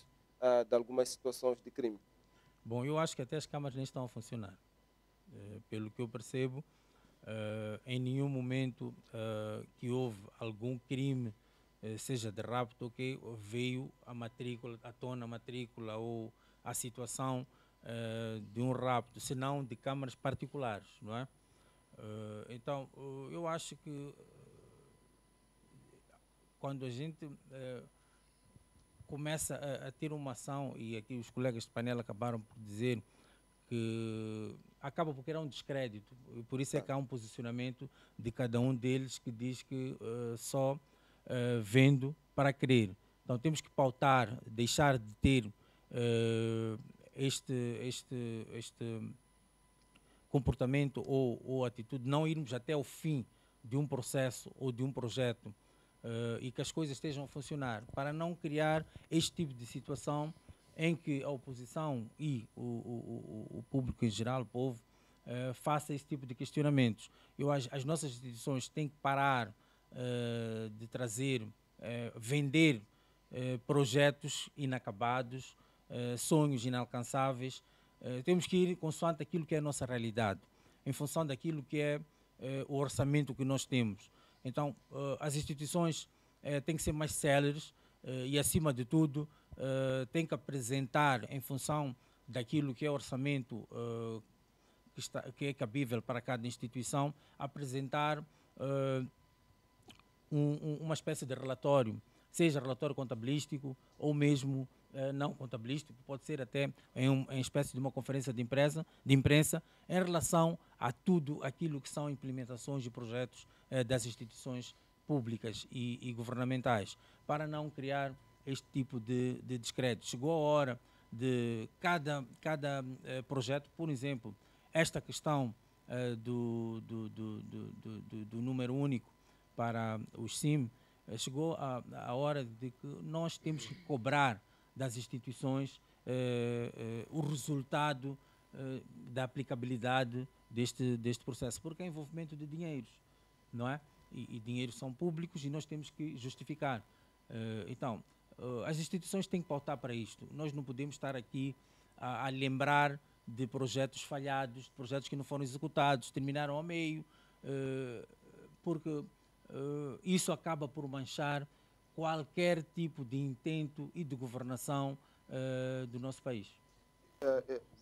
de algumas situações de crime. Bom, eu acho que até as câmaras nem estão a funcionar. Pelo que eu percebo, em nenhum momento que houve algum crime, seja de rapto, que veio a matrícula, à tona a matrícula ou a situação de um rapto, senão de câmaras particulares, não é? Então, eu acho que quando a gente começa a ter uma ação, e aqui os colegas de painel acabaram por dizer que acaba por criar um descrédito, e por isso é que há um posicionamento de cada um deles que diz que só vendo para crer. Então temos que pautar, deixar de ter este comportamento ou atitude, não irmos até o fim de um processo ou de um projeto e que as coisas estejam a funcionar, para não criar este tipo de situação em que a oposição e o público em geral, o povo, faça esse tipo de questionamentos. As nossas instituições têm que parar de trazer, vender projetos inacabados, sonhos inalcançáveis. Temos que ir consoante aquilo que é a nossa realidade, em função daquilo que é o orçamento que nós temos. Então, as instituições têm que ser mais céleres e, acima de tudo, têm que apresentar, em função daquilo que é o orçamento que é cabível para cada instituição, apresentar uma espécie de relatório, seja relatório contabilístico ou mesmo não contabilístico, pode ser até em espécie de uma conferência de imprensa em relação a tudo aquilo que são implementações de projetos das instituições públicas e governamentais, para não criar este tipo de descrédito. Chegou a hora de cada projeto, por exemplo, esta questão do número único para os SIM, chegou a hora de que nós temos que cobrar das instituições o resultado da aplicabilidade deste processo, porque é envolvimento de dinheiros, não é? E dinheiros são públicos e nós temos que justificar. Então, as instituições têm que pautar para isto. Nós não podemos estar aqui a lembrar de projetos falhados, de projetos que não foram executados, terminaram ao meio, porque isso acaba por manchar qualquer tipo de intento e de governação do nosso país.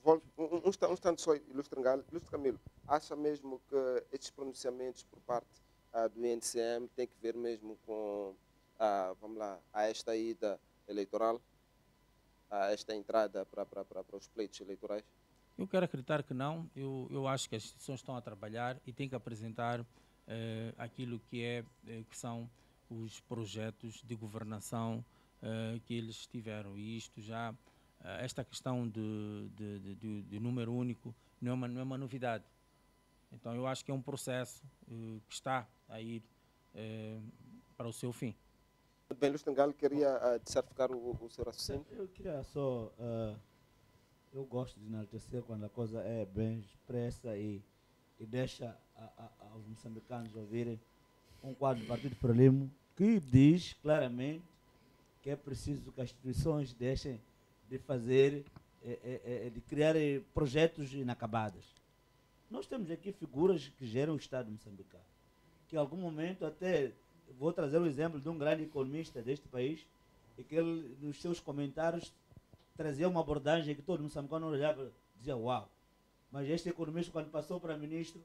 Um instante só, Ilustre Camilo, acha mesmo que estes pronunciamentos por parte do INCM têm que ver mesmo com, vamos lá, a esta ida eleitoral, a esta entrada para os pleitos eleitorais? Eu quero acreditar que não. Eu acho que as instituições estão a trabalhar e têm que apresentar aquilo que são os projetos de governação que eles tiveram. E isto já, esta questão de número único não é uma novidade. Então eu acho que é um processo que está a ir para o seu fim. Bem, Ilustre Ngalo, queria certificar o seu raciocínio? Eu queria só... eu gosto de enaltecer quando a coisa é bem expressa e deixa aos moçambicanos ouvirem um quadro do Partido Frelimo que diz claramente que é preciso que as instituições deixem de fazer, de criar projetos inacabados. Nós temos aqui figuras que geram o Estado moçambicano, que em algum momento até, vou trazer o exemplo de um grande economista deste país, e que ele, nos seus comentários, trazia uma abordagem que todo moçambicano olhava e dizia, uau. Mas este economista, quando passou para ministro,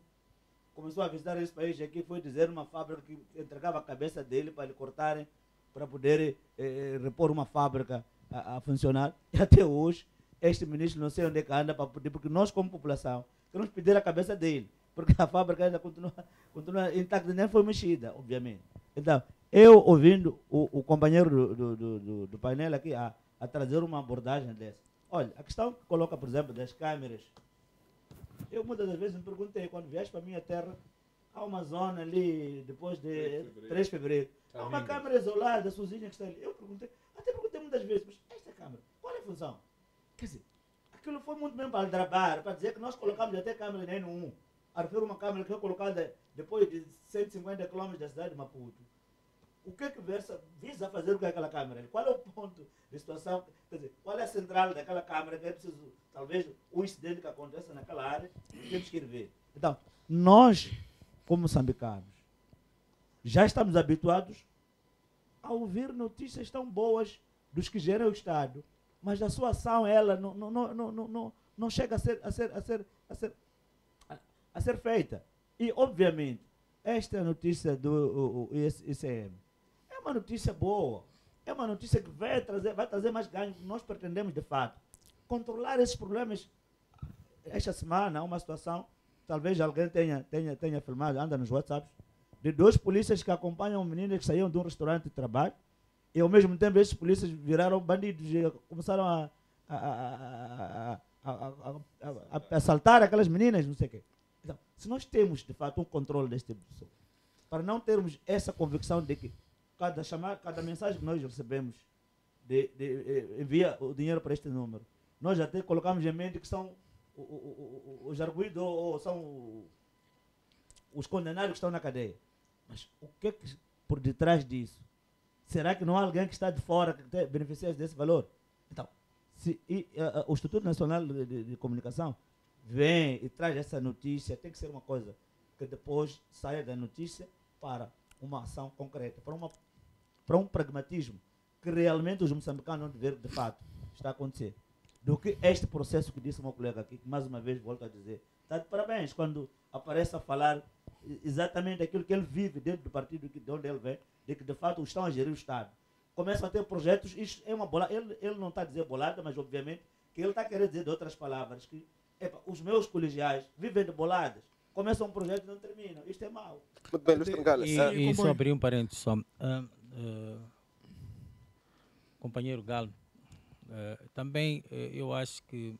começou a visitar esse país aqui, foi dizer uma fábrica que entregava a cabeça dele para ele cortarem, para poder repor uma fábrica a funcionar. E até hoje, este ministro não sei onde é que anda para pedir, porque nós, como população, queremos pedir a cabeça dele, porque a fábrica ainda continua intacta, nem foi mexida, obviamente. Então, eu ouvindo o companheiro do painel aqui a trazer uma abordagem dessa. Olha, a questão que coloca, por exemplo, das câmeras, eu muitas das vezes me perguntei, quando vieste para a minha terra, há uma zona ali, depois de 3 de fevereiro, há uma câmara isolada, sozinha que está ali. Eu perguntei muitas vezes, mas esta câmara, qual é a função? Quer dizer, aquilo foi muito mesmo para aldrabar, para dizer que nós colocamos até câmera na N1, a referir uma câmera que foi colocada depois de 150 km da cidade de Maputo. O que é que visa fazer com aquela câmera? Qual é o ponto de situação? Quer dizer, qual é a central daquela câmera que é preciso, talvez, o incidente que aconteça naquela área, temos que ir ver. Então, nós, como moçambicanos, já estamos habituados a ouvir notícias tão boas dos que geram o Estado, mas a sua ação, ela não chega a ser feita. E, obviamente, esta notícia do ICM é uma notícia boa, é uma notícia que vai trazer mais ganho. Nós pretendemos, de fato, controlar esses problemas. Esta semana há uma situação, talvez alguém tenha filmado, anda nos WhatsApps, de 2 polícias que acompanham meninas que saíam de um restaurante de trabalho, e ao mesmo tempo esses polícias viraram bandidos e começaram a assaltar aquelas meninas, não sei o quê. Então, se nós temos, de fato, um controle deste tipo de pessoa, para não termos essa convicção de que cada mensagem que nós recebemos envia o dinheiro para este número, nós até colocamos em mente que são os arguidos ou são os condenados que estão na cadeia. Mas o que é que por detrás disso? Será que não há alguém que está de fora que beneficia desse valor? Então, se o Instituto Nacional de Comunicação vem e traz essa notícia, tem que ser uma coisa que depois saia da notícia para uma ação concreta, para um pragmatismo que realmente os moçambicanos vão ver de fato está a acontecer. Do que este processo que disse o meu colega aqui, que mais uma vez volto a dizer, está de parabéns quando aparece a falar exatamente aquilo que ele vive dentro do partido de onde ele vem, de que de fato estão a gerir o Estado. começam a ter projetos, isto é uma bolada, ele não está a dizer bolada, mas obviamente que ele está a querer dizer de outras palavras, que epa, os meus colegiais vivem de boladas, começam um projeto e não terminam, isto é mau. Muito bem, Ilustre Ngala. E só abrir um parênteses só. Companheiro Galo, também eu acho que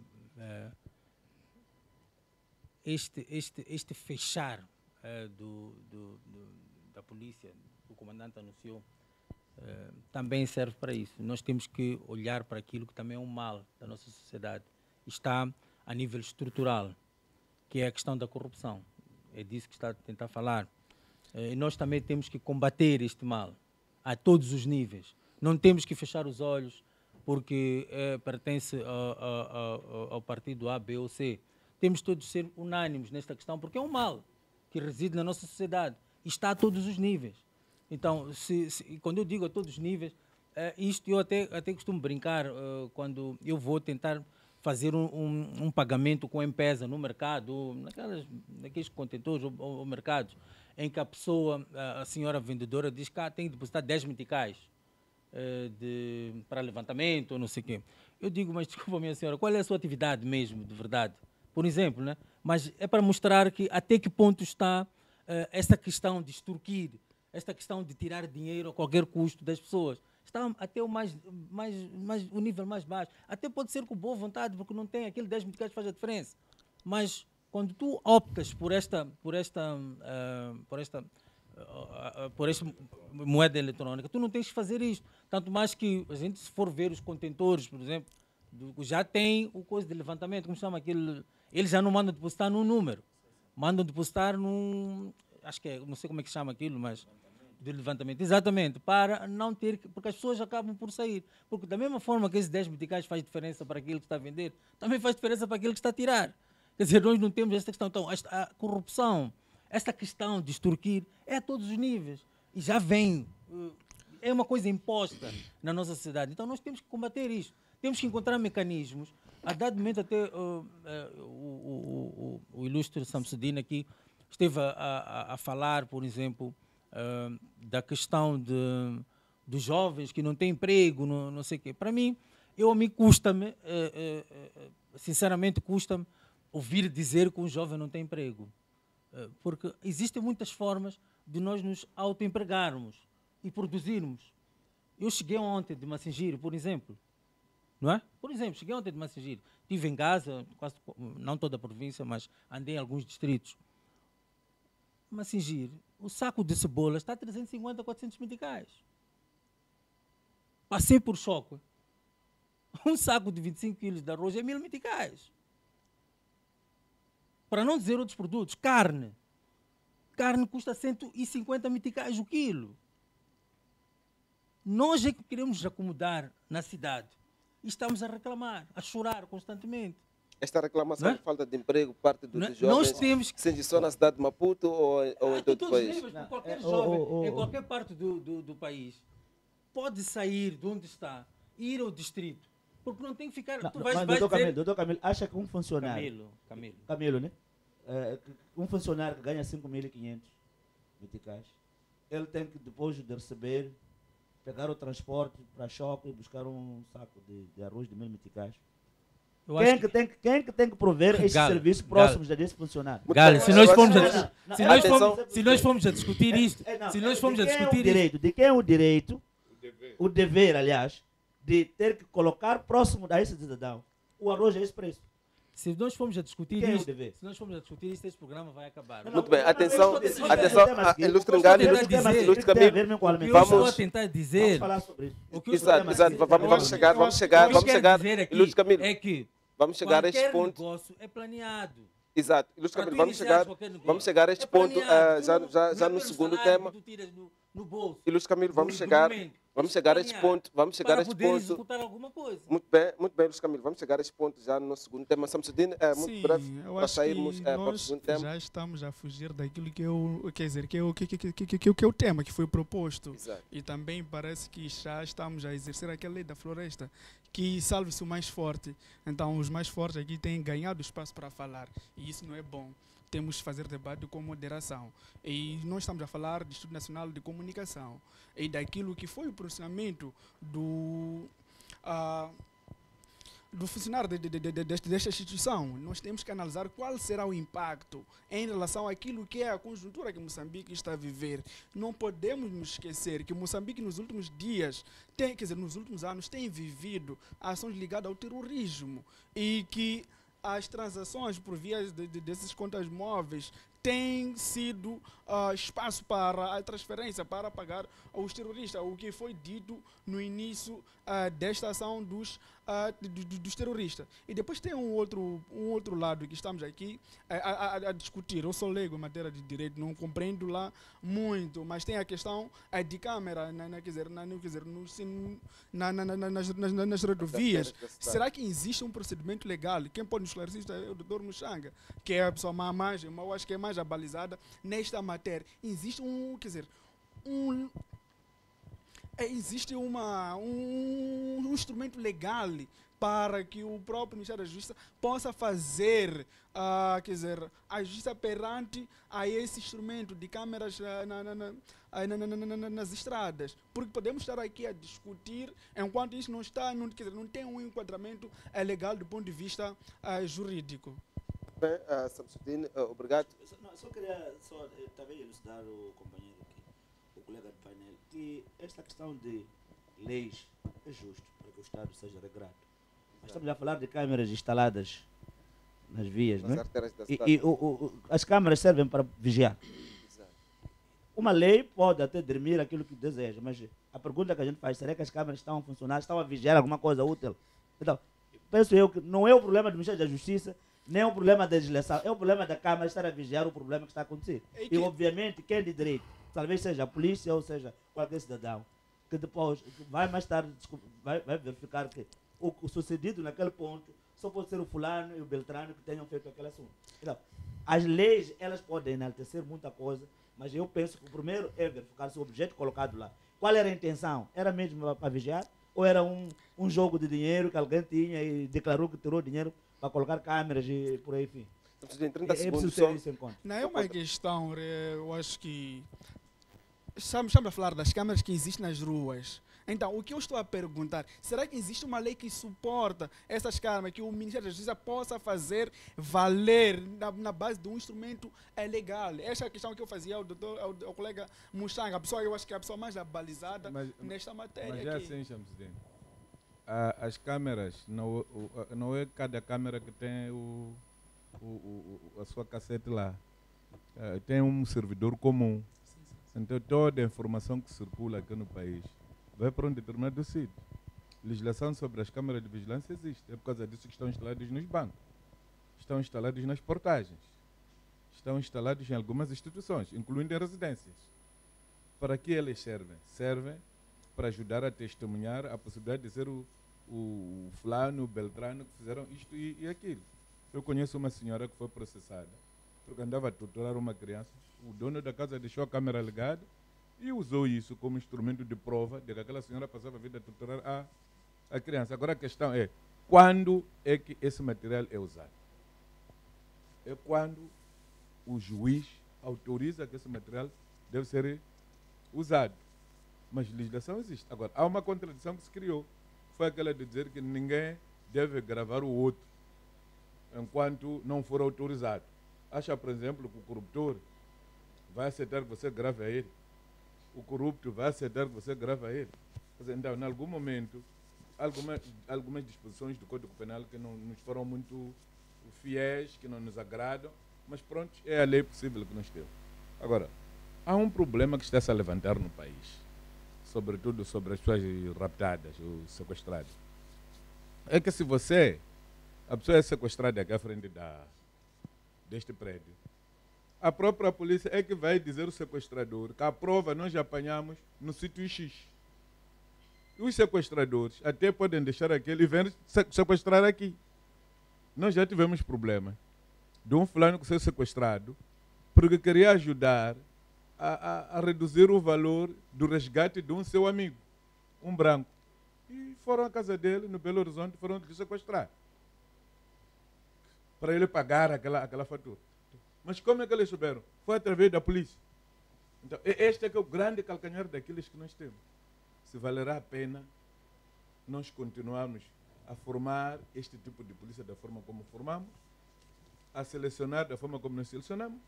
este fechar da polícia, o comandante anunciou, também serve para isso. Nós temos que olhar para aquilo que também é um mal da nossa sociedade. Está a nível estrutural, que é a questão da corrupção. É disso que está a tentar falar. E nós também temos que combater este mal a todos os níveis. Não temos que fechar os olhos porque pertence ao partido A, B ou C. Temos todos de ser unânimes nesta questão, porque é um mal que reside na nossa sociedade e está a todos os níveis. Então, quando eu digo a todos os níveis, isto eu até costumo brincar quando eu vou tentar fazer um pagamento com a M-Pesa no mercado, naqueles contentores ou mercados, em que a pessoa, a senhora vendedora, diz que tem que depositar 10 meticais para levantamento ou não sei o quê. Eu digo, mas desculpa, minha senhora, qual é a sua atividade mesmo, de verdade? Por exemplo, né? Mas é para mostrar que até que ponto está essa questão de extorquir, esta questão de tirar dinheiro a qualquer custo das pessoas. Está até o nível mais baixo. Até pode ser com boa vontade, porque não tem aquele 10 meticais que faz a diferença. Mas quando tu optas por esta moeda eletrônica, tu não tens que fazer isto. Tanto mais que a gente, se for ver os contentores, por exemplo, já tem o coisa de levantamento, como se chama aquele. Eles já não mandam depositar num número, mandam depositar num. Acho que é, não sei como é que se chama aquilo, mas. De levantamento, exatamente, para não ter. Porque as pessoas acabam por sair. Porque da mesma forma que esses 10 meticais faz diferença para aquele que está a vender, também faz diferença para aquele que está a tirar. Quer dizer, nós não temos esta questão. Então, a corrupção, esta questão de extorquir, é a todos os níveis. E já vem. É uma coisa imposta na nossa sociedade. Então, nós temos que combater isto. Temos que encontrar mecanismos. A dado momento, até o ilustre Samsudin aqui esteve a falar, por exemplo, da questão dos jovens que não têm emprego, não sei o quê. Para mim, custa-me, sinceramente, custa-me ouvir dizer que um jovem não tem emprego. Porque existem muitas formas de nós nos autoempregarmos e produzirmos. Eu cheguei ontem de Massingir, por exemplo. Não é? Por exemplo, cheguei ontem de Massingir. Estive em Gaza, quase, não toda a província, mas andei em alguns distritos. Massingir, o saco de cebola está a 350, 400 meticais. Passei por choque. Um saco de 25 quilos de arroz é 1000 meticais. Para não dizer outros produtos, carne. Carne custa 150 meticais o quilo. Nós é que queremos nos acomodar na cidade. E estamos a reclamar, a chorar constantemente. Esta reclamação de falta de emprego parte dos jovens nós temos que... seja só na cidade de Maputo ou em todo o país? Níveis, qualquer jovem, em qualquer parte do país, pode sair de onde está, ir ao distrito, porque não tem que ficar... Não, tu vais doutor Camilo, acha que um funcionário... Camilo, né? Um funcionário que ganha 5.500 meticais, ele tem que, depois de receber, pegar o transporte para Choque e buscar um saco de arroz de 1000 meticais. Quem é que tem que prover estes serviços próximos desse funcionário? Galo, se nós formos a discutir isto, se nós formos a discutir isto... De quem é o direito, o dever, aliás, de ter que colocar próximo a esse cidadão o arroz a esse preço? Se nós formos a discutir isto, este programa vai acabar. Muito bem, atenção, ilustre Ngala, ilustre Camilo, vamos tentar dizer. Vamos falar sobre isso. Exato, vamos chegar, ilustre Camilo, é que vamos chegar a este ponto. O negócio é planeado. Exato, ilustre Camilo, vamos chegar a este ponto já no segundo tema. Ilustre Camilo, vamos chegar a este ponto. Executar alguma coisa. Muito bem, Ilustre Camilo, vamos chegar a este ponto já no segundo tema. Samsudin, muito breve, para sairmos para o segundo tema. Já estamos a fugir daquilo que é o tema que foi proposto. Exato. E também parece que já estamos a exercer aquela lei da floresta, que salve-se o mais forte. Então, os mais fortes aqui têm ganhado espaço para falar. E isso não é bom. temos que fazer debate com moderação. E nós estamos a falar do Instituto Nacional de Comunicação e daquilo que foi o posicionamento do funcionário desta instituição. Nós temos que analisar qual será o impacto em relação àquilo que é a conjuntura que Moçambique está a viver. Não podemos nos esquecer que Moçambique nos últimos dias, nos últimos anos, tem vivido ações ligadas ao terrorismo e que as transações por via desses contas móveis têm sido espaço para a transferência, para pagar aos terroristas, o que foi dito no início desta ação dos terroristas. E depois tem um outro lado que estamos aqui a discutir. Eu sou leigo em matéria de direito, não compreendo lá muito, mas tem a questão de câmara nas rodovias. Será que existe um procedimento legal? Quem pode nos esclarecer isso é o Dr. Muxanga, que é a pessoa eu acho que é mais abalizada nesta matéria. Existe existe um instrumento legal para que o próprio Ministério da Justiça possa fazer a justiça perante a esse instrumento de câmeras nas estradas. Porque podemos estar aqui a discutir, enquanto isso não tem um enquadramento legal do ponto de vista jurídico. Bem, Samsudin, obrigado. Só queria também elucidar o companheiro aqui, o colega do painel, que esta questão de leis é justo para que o Estado seja regrado. Mas estamos a falar de câmeras instaladas nas vias, Nas não é? artérias da cidade. E as câmeras servem para vigiar. Exato. Uma lei pode até dormir aquilo que deseja, mas a pergunta que a gente faz, será que as câmeras estão a funcionar, estão a vigiar alguma coisa útil? Então, penso eu que não é o problema do Ministério da Justiça, nem é o problema da legislação, é o problema da Câmara estar a vigiar o problema que está a acontecer. E obviamente, quem de direito, talvez seja a polícia ou seja qualquer cidadão, que depois vai mais tarde vai verificar que o sucedido naquele ponto só pode ser o fulano e o beltrano que tenham feito aquele assunto. Então, as leis, elas podem enaltecer muita coisa, mas eu penso que o primeiro é verificar se o objeto colocado lá, qual era a intenção? Era mesmo para vigiar? Ou era um jogo de dinheiro que alguém tinha e declarou que tirou dinheiro para colocar câmeras e por aí, enfim? Em 30 segundos preciso só. ter isso em conta. Não é uma questão, eu acho que estamos a falar das câmeras que existem nas ruas. Então, o que eu estou a perguntar, será que existe uma lei que suporta essas câmeras, que o Ministério da Justiça possa fazer valer na base de um instrumento legal? Essa é a questão que eu fazia ao colega Muxanga, eu acho que é a pessoa mais abalizada nesta matéria. Mas é assim, Chamsidine. As câmeras, não é cada câmera que tem a sua cassete lá. Tem um servidor comum. Então toda a informação que circula aqui no país vai para um determinado sítio. Legislação sobre as câmaras de vigilância existe. É por causa disso que estão instalados nos bancos. Estão instalados nas portagens. Estão instalados em algumas instituições, incluindo em residências. Para que eles servem? Servem para ajudar a testemunhar a possibilidade de ser o fulano, o beltrano que fizeram isto e aquilo. Eu conheço uma senhora que foi processada porque andava a torturar uma criança. O dono da casa deixou a câmera ligada e usou isso como instrumento de prova de que aquela senhora passava a vida a torturar a criança. Agora a questão é, quando é que esse material é usado? É quando o juiz autoriza que esse material deve ser usado. Mas legislação existe. Agora, há uma contradição que se criou. Foi aquela de dizer que ninguém deve gravar o outro enquanto não for autorizado. Acha, por exemplo, que o corruptor vai aceitar que você grave a ele? O corrupto vai aceitar que você grave a ele? Então, em algum momento, algumas disposições do Código Penal que não nos foram muito fiéis, que não nos agradam, mas pronto, é a lei possível que nós temos. Agora, há um problema que está-se a levantar no país, sobretudo sobre as pessoas raptadas ou sequestradas. É que se a pessoa é sequestrada aqui à frente deste prédio, a própria polícia é que vai dizer ao sequestrador que a prova nós já apanhamos no sítio X. E os sequestradores até podem deixar aquele e vir sequestrar aqui. Nós já tivemos problema de um fulano que foi sequestrado porque queria ajudar a reduzir o valor do resgate de um seu amigo, um branco. E foram à casa dele, no Belo Horizonte, foram lhe sequestrar para ele pagar aquela fatura. Mas como é que eles souberam? Foi através da polícia. Então, este é que é o grande calcanhar daqueles que nós temos. Se valerá a pena nós continuarmos a formar este tipo de polícia da forma como formamos, a selecionar da forma como nós selecionamos,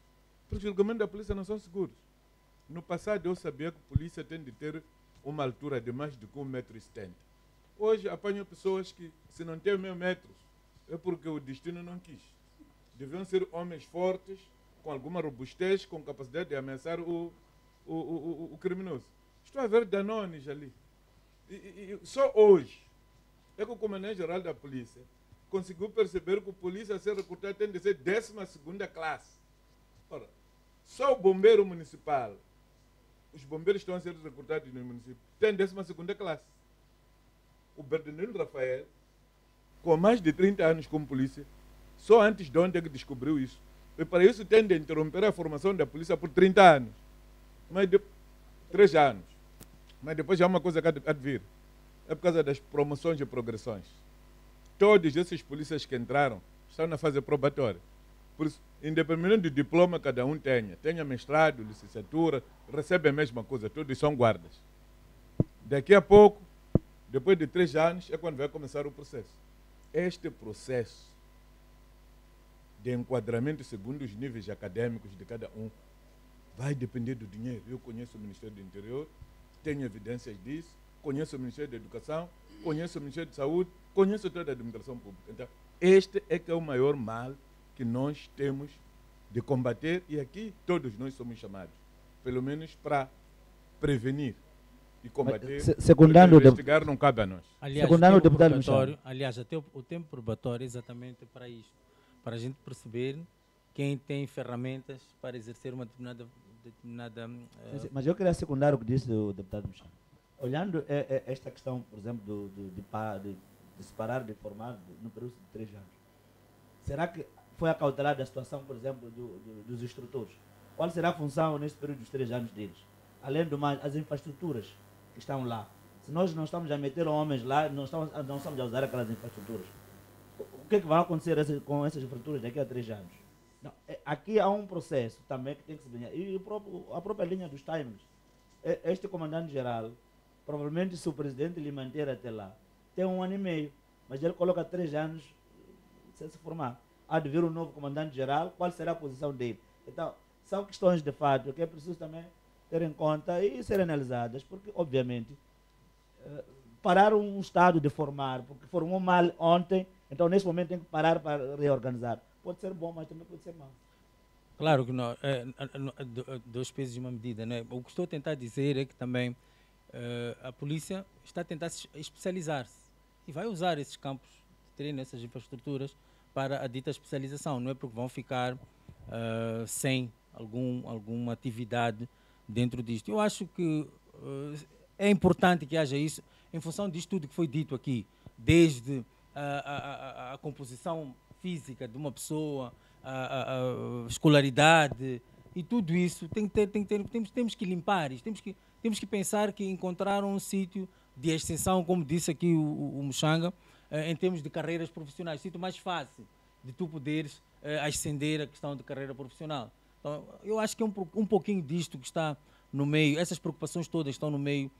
porque os julgamentos da polícia não são seguros. No passado eu sabia que a polícia tem de ter uma altura de mais de 1,70 m. Hoje apanho pessoas que, se não têm 1,5 m, é porque o destino não quis. Deviam ser homens fortes, com alguma robustez, com capacidade de ameaçar o criminoso. Estou a ver Danones ali. E só hoje é que o comandante-geral da polícia conseguiu perceber que a polícia a ser recrutada tem de ser 12ª classe. Ora, só o bombeiro municipal, os bombeiros estão a ser recrutados no município, tem 12ª classe. O Bernardino Rafael, com mais de 30 anos como polícia, só antes de ontem é que descobriu isso. E para isso tem de interromper a formação da polícia por 30 anos. Mas 3 anos. Mas depois já é uma coisa que há de vir. É por causa das promoções e progressões. Todos esses polícias que entraram estão na fase probatória. Por isso, independente do diploma que cada um tenha mestrado, licenciatura, recebe a mesma coisa, todos são guardas. Daqui a pouco, depois de 3 anos, é quando vai começar o processo. Este processo de enquadramento segundo os níveis acadêmicos de cada um vai depender do dinheiro. Eu conheço o Ministério do Interior, tenho evidências disso, conheço o Ministério da Educação, conheço o Ministério de Saúde, conheço toda a administração pública. Então, este é que é o maior mal que nós temos de combater, e aqui todos nós somos chamados, pelo menos para prevenir e combater. Secundando investigar não cabe a nós. Aliás, secundando o o tempo deputado probatório, aliás, até o tempo probatório é exatamente para isto, para a gente perceber quem tem ferramentas para exercer uma determinada Mas eu queria secundar o que disse o deputado Michel. Olhando esta questão, por exemplo, de se parar de formar no período de 3 anos, será que foi acautelada a situação, por exemplo, dos instrutores? Qual será a função neste período dos 3 anos deles? Além do mais, as infraestruturas que estão lá. Se nós não estamos a meter homens lá, não estamos a usar aquelas infraestruturas, o que é que vai acontecer com essas infraestruturas daqui a 3 anos? Não, aqui há um processo também que tem que se sublinhar. E a própria linha dos timings. Este comandante-geral, provavelmente se o presidente lhe manter até lá, tem 1 ano e meio, mas ele coloca 3 anos sem se formar. Há de vir um novo comandante-geral, qual será a posição dele? Então, são questões de fato que é preciso também ter em conta e serem analisadas, porque, obviamente, parar um Estado de formar, porque formou mal ontem, então nesse momento tem que parar para reorganizar. Pode ser bom, mas também pode ser mau. Claro que não, dois pesos e uma medida, né? O que estou a tentar dizer é que também a polícia está a tentar se especializar-se e vai usar esses campos de treino, essas infraestruturas para a dita especialização. Não é porque vão ficar sem alguma atividade dentro disto. Eu acho que é importante que haja isso em função disto tudo que foi dito aqui, desde a composição física de uma pessoa, a escolaridade e tudo isso temos que limpar isto, temos que pensar que encontrar um sítio de extensão, como disse aqui o Muxanga, em termos de carreiras profissionais, sítio mais fácil de tu poderes ascender a questão de carreira profissional. Então, eu acho que é um pouquinho disto que está no meio, essas preocupações todas estão no meio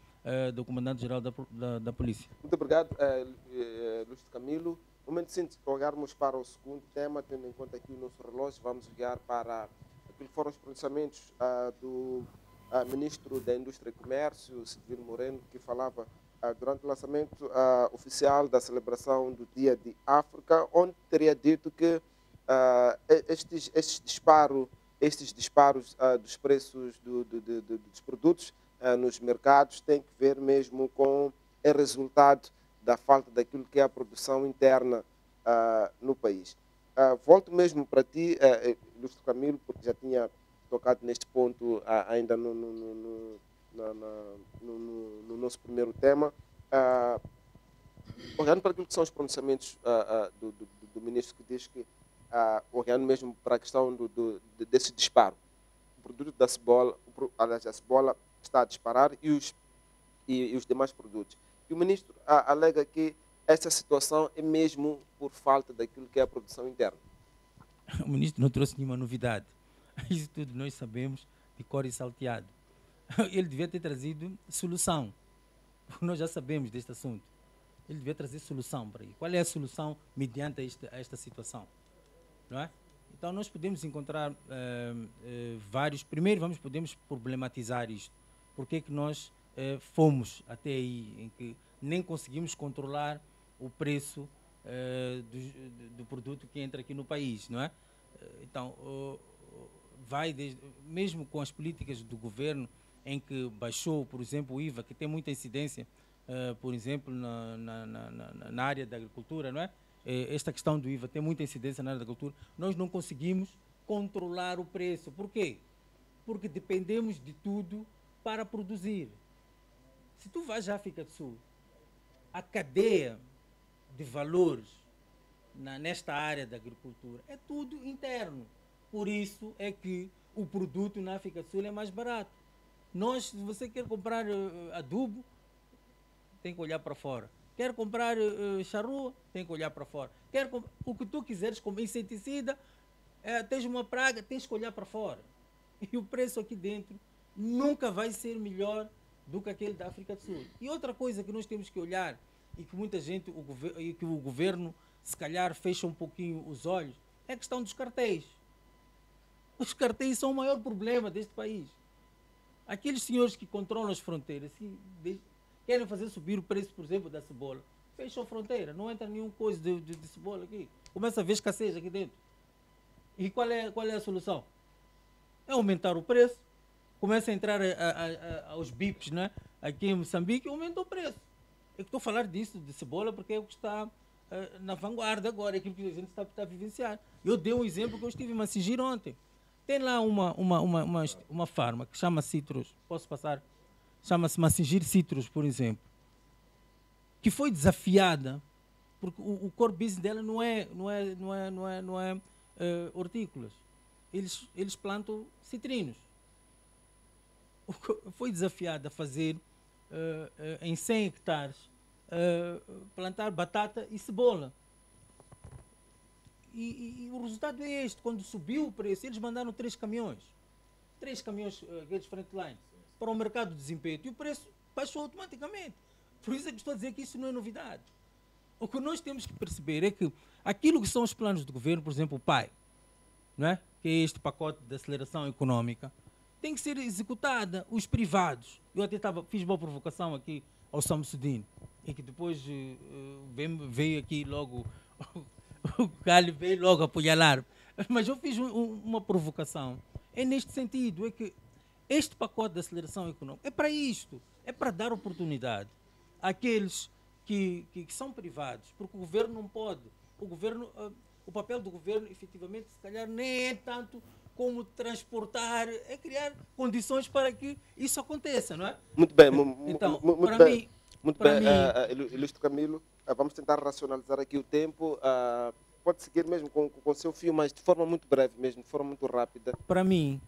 do comandante-geral da polícia. Muito obrigado, Lúcio Camilo. No momento de olharmos para o segundo tema, tendo em conta aqui o nosso relógio, vamos olhar para aquilo que foram os pronunciamentos do Ministro da Indústria e Comércio, Silvino Moreno, que falava durante o lançamento oficial da celebração do Dia de África, onde teria dito que estes disparos dos preços dos produtos nos mercados têm que ver mesmo com o resultado da falta daquilo que é a produção interna no país. Volto mesmo para ti, Ilustre Camilo, porque já tinha tocado neste ponto ainda no nosso primeiro tema. Olhando para aquilo que são os pronunciamentos do ministro, que diz que, olhando mesmo para a questão desse disparo, o produto da cebola, aliás, a cebola está a disparar e os demais produtos. E o ministro alega que essa situação é mesmo por falta daquilo que é a produção interna. O ministro não trouxe nenhuma novidade. Isso tudo nós sabemos de cor e salteado. Ele devia ter trazido solução. Nós já sabemos deste assunto. Ele devia trazer solução para aí. Qual é a solução mediante esta situação? Não é? Então nós podemos encontrar vários. Primeiro podemos problematizar isto. Por que nós fomos até aí em que nem conseguimos controlar o preço do produto que entra aqui no país, não é? Então vai mesmo com as políticas do governo em que baixou, por exemplo, o IVA, que tem muita incidência, por exemplo, na área da agricultura, não é? Esta questão do IVA tem muita incidência na área da agricultura. Nós não conseguimos controlar o preço. Por quê? Porque dependemos de tudo para produzir. Se tu vais à África do Sul, a cadeia de valores nesta área da agricultura é tudo interno. Por isso é que o produto na África do Sul é mais barato. Se você quer comprar adubo, tem que olhar para fora. Quer comprar charrua, tem que olhar para fora. O que tu quiseres comer, inseticida, tens uma praga, tens que olhar para fora. E o preço aqui dentro nunca vai ser melhor do que aquele da África do Sul. E outra coisa que nós temos que olhar, e que muita gente, que o governo se calhar fecha um pouquinho os olhos, é a questão dos cartéis. Os cartéis são o maior problema deste país. Aqueles senhores que controlam as fronteiras, querem fazer subir o preço, por exemplo, da cebola, fecham a fronteira, não entra nenhum coisa de cebola aqui. Começa a haver escassez aqui dentro. E qual é a solução? É aumentar o preço. Começa a entrar aos bips, né? Aqui em Moçambique, aumenta o preço. Eu estou a falar disso, de cebola, porque é o que está na vanguarda agora, é aquilo que a gente está a vivenciar. Eu dei um exemplo que eu estive em Macigir ontem. Tem lá uma farma que chama Citrus, posso passar? Chama-se Macigir Citrus, por exemplo, que foi desafiada, porque o core business dela não é hortícolas. Eles plantam citrinos. Foi desafiada a fazer em 100 hectares plantar batata e cebola. E o resultado é este. Quando subiu o preço, eles mandaram 3 caminhões, aqueles frontline, para o mercado de desempenho, e o preço baixou automaticamente. Por isso é que estou a dizer que isso não é novidade. O que nós temos que perceber é que aquilo que são os planos do governo, por exemplo, o PAI, não é? Que é este pacote de aceleração econômica, tem que ser executada. Os privados, eu até fiz uma provocação aqui ao Samsudin, e que depois veio aqui logo o Galho veio logo apunhalar. Mas eu fiz uma provocação. É neste sentido, é que este pacote de aceleração econômica é para isto, é para dar oportunidade àqueles que são privados, porque o governo não pode. O papel do governo, efetivamente, se calhar nem é tanto como transportar, é criar condições para que isso aconteça, não é? Muito bem, então, muito bem. Muito bem, Ilustre Camilo, vamos tentar racionalizar aqui o tempo. Pode seguir mesmo com o seu fio, mas de forma muito breve mesmo, de forma muito rápida. Para mim,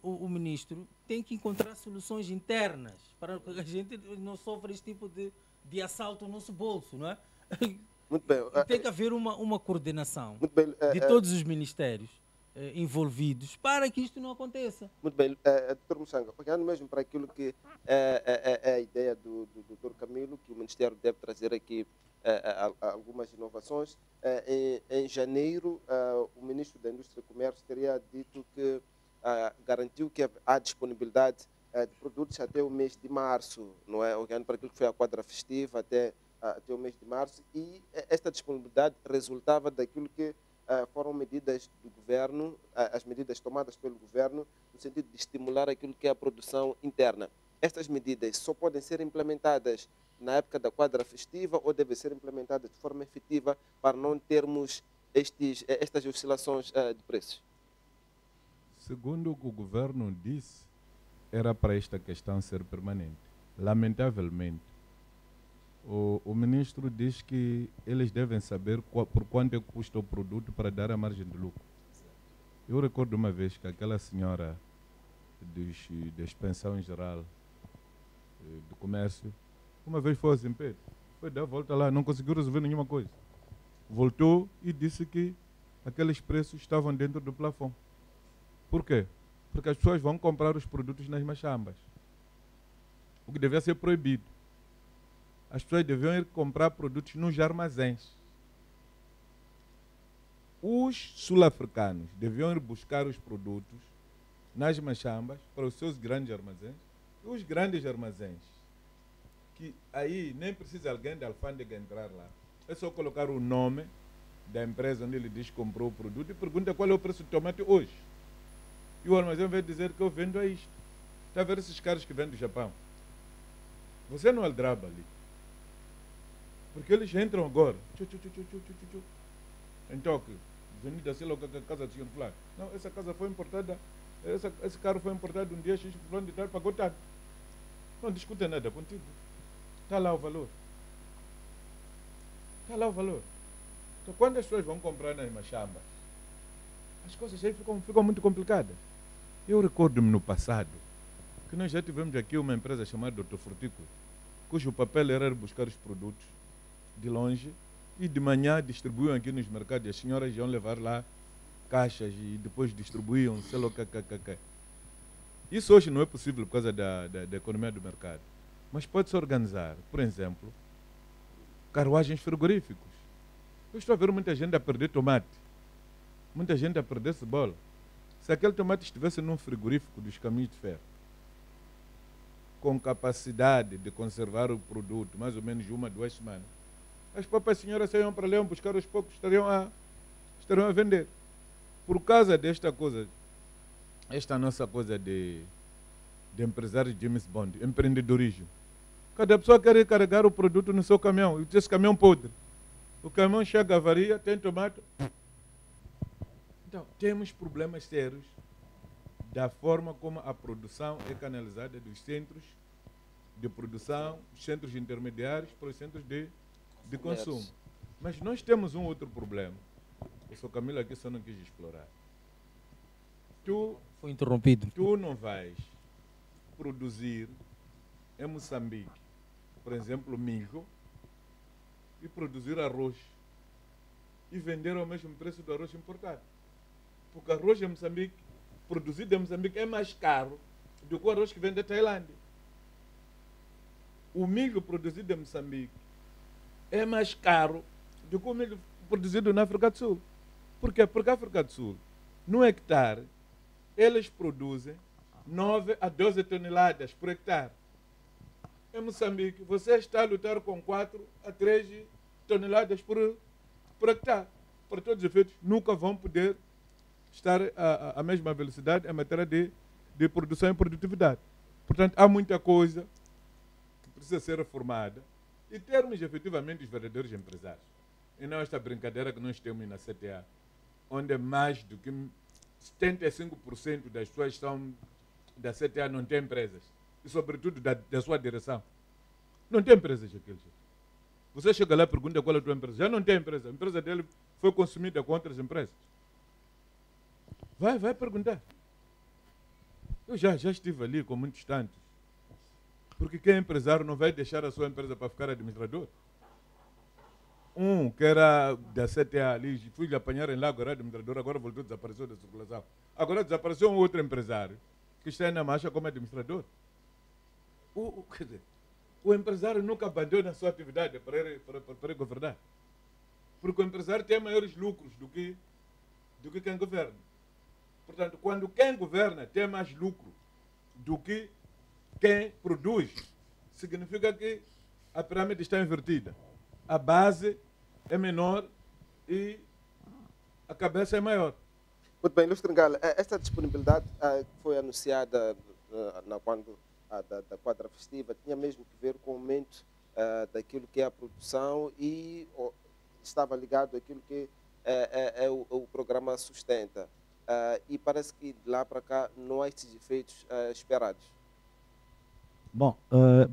o ministro tem que encontrar soluções internas para que a gente não sofra este tipo de assalto no nosso bolso, não é? Muito bem. Tem que haver uma coordenação muito bem, de todos os ministérios envolvidos para que isto não aconteça. Muito bem, Dr. Muxanga, olhando mesmo para aquilo que é a ideia do Dr. Camilo, que o Ministério deve trazer aqui algumas inovações. Em janeiro, o Ministro da Indústria e Comércio teria dito que garantiu que há disponibilidade de produtos até o mês de março, não é? Olhando para aquilo que foi a quadra festiva até o mês de março, e esta disponibilidade resultava daquilo que foram medidas do governo, as medidas tomadas pelo governo, no sentido de estimular aquilo que é a produção interna. Estas medidas só podem ser implementadas na época da quadra festiva ou devem ser implementadas de forma efetiva para não termos estas oscilações de preços? Segundo o que o governo disse, era para esta questão ser permanente. Lamentavelmente, o ministro diz que eles devem saber por quanto é que custa o produto para dar a margem de lucro. Eu recordo uma vez que aquela senhora da Inspeção Geral do Comércio, uma vez foi ao Zimpeto, foi dar a volta lá, não conseguiu resolver nenhuma coisa. Voltou e disse que aqueles preços estavam dentro do plafond. Por quê? Porque as pessoas vão comprar os produtos nas machambas. O que devia ser proibido. As pessoas deviam ir comprar produtos nos armazéns. Os sul-africanos deviam ir buscar os produtos nas machambas para os seus grandes armazéns. E os grandes armazéns, que aí nem precisa alguém da alfândega entrar lá. É só colocar o nome da empresa onde ele diz que comprou o produto e pergunta qual é o preço do tomate hoje. E o armazém vai dizer que eu vendo a isto. Está a ver esses caras que vêm do Japão? Você não aldraba ali. Porque eles entram agora. Então, venida sei lá a casa do senhor fulano. Não, essa casa foi importada, esse carro foi importado um dia, X fulano de tal, pagou tanto. Não discute nada contigo. Está lá o valor. Está lá o valor. Então, quando as pessoas vão comprar nas machambas, as coisas aí ficam muito complicadas. Eu recordo-me no passado que nós já tivemos aqui uma empresa chamada Dr. Frutícola, cujo papel era buscar os produtos de longe e de manhã distribuíam aqui nos mercados. E as senhoras iam levar lá caixas e depois distribuíam, sei lá o que. Isso hoje não é possível por causa da economia do mercado. Mas pode-se organizar, por exemplo, carruagens frigoríficos. Eu estou a ver muita gente a perder tomate, muita gente a perder cebola. Se aquele tomate estivesse num frigorífico dos caminhos de ferro, com capacidade de conservar o produto mais ou menos 1 a 2 semanas, as próprias senhoras saíam para lá buscar os poucos, estariam a vender. Por causa desta coisa, esta nossa coisa de empresário James Bond, empreendedorismo. Cada pessoa quer carregar o produto no seu caminhão, e esse caminhão podre. O caminhão chega à avaria, tem tomate. Então, temos problemas sérios da forma como a produção é canalizada dos centros de produção, dos centros intermediários para os centros de consumo. Mas nós temos um outro problema. O Sr. Camilo aqui só não quis explorar. Foi interrompido. Tu não vais produzir em Moçambique, por exemplo, milho, e produzir arroz e vender ao mesmo preço do arroz importado. Porque o arroz em Moçambique, produzido em Moçambique, é mais caro do que o arroz que vem da Tailândia. O milho produzido em Moçambique é mais caro do que o milho produzido na África do Sul. Por quê? Porque a África do Sul, no hectare, eles produzem 9 a 12 toneladas por hectare. Em Moçambique, você está a lutar com 4 a 3 toneladas por hectare. Para todos os efeitos, nunca vão poder estar à mesma velocidade em matéria de produção e produtividade. Portanto, há muita coisa que precisa ser reformada e termos efetivamente os verdadeiros empresários. E não esta brincadeira que nós temos na CTA, onde mais do que 75% das pessoas são da CTA não tem empresas. E sobretudo da sua direção. Não tem empresas aquele jeito. Você chega lá e pergunta qual é a tua empresa. Já não tem empresa. A empresa dele foi consumida com outras empresas. Vai perguntar. Eu já estive ali com muitos tantos. Porque quem é empresário não vai deixar a sua empresa para ficar administrador. Um que era da CTA ali, fui apanhar em lá, agora administrador, agora voltou, desapareceu da circulação. Agora desapareceu um outro empresário que está aí na marcha como administrador. Quer dizer, o empresário nunca abandona a sua atividade para governar. Porque o empresário tem maiores lucros do que quem governa. Portanto, quando quem governa tem mais lucro do que quem produz, significa que a pirâmide está invertida. A base é menor e a cabeça é maior. Muito bem, Ilustre Ngala, esta disponibilidade que foi anunciada quando da quadra festiva tinha mesmo que ver com o aumento daquilo que é a produção e estava ligado àquilo que o programa sustenta. E parece que de lá para cá não há esses efeitos esperados. Bom,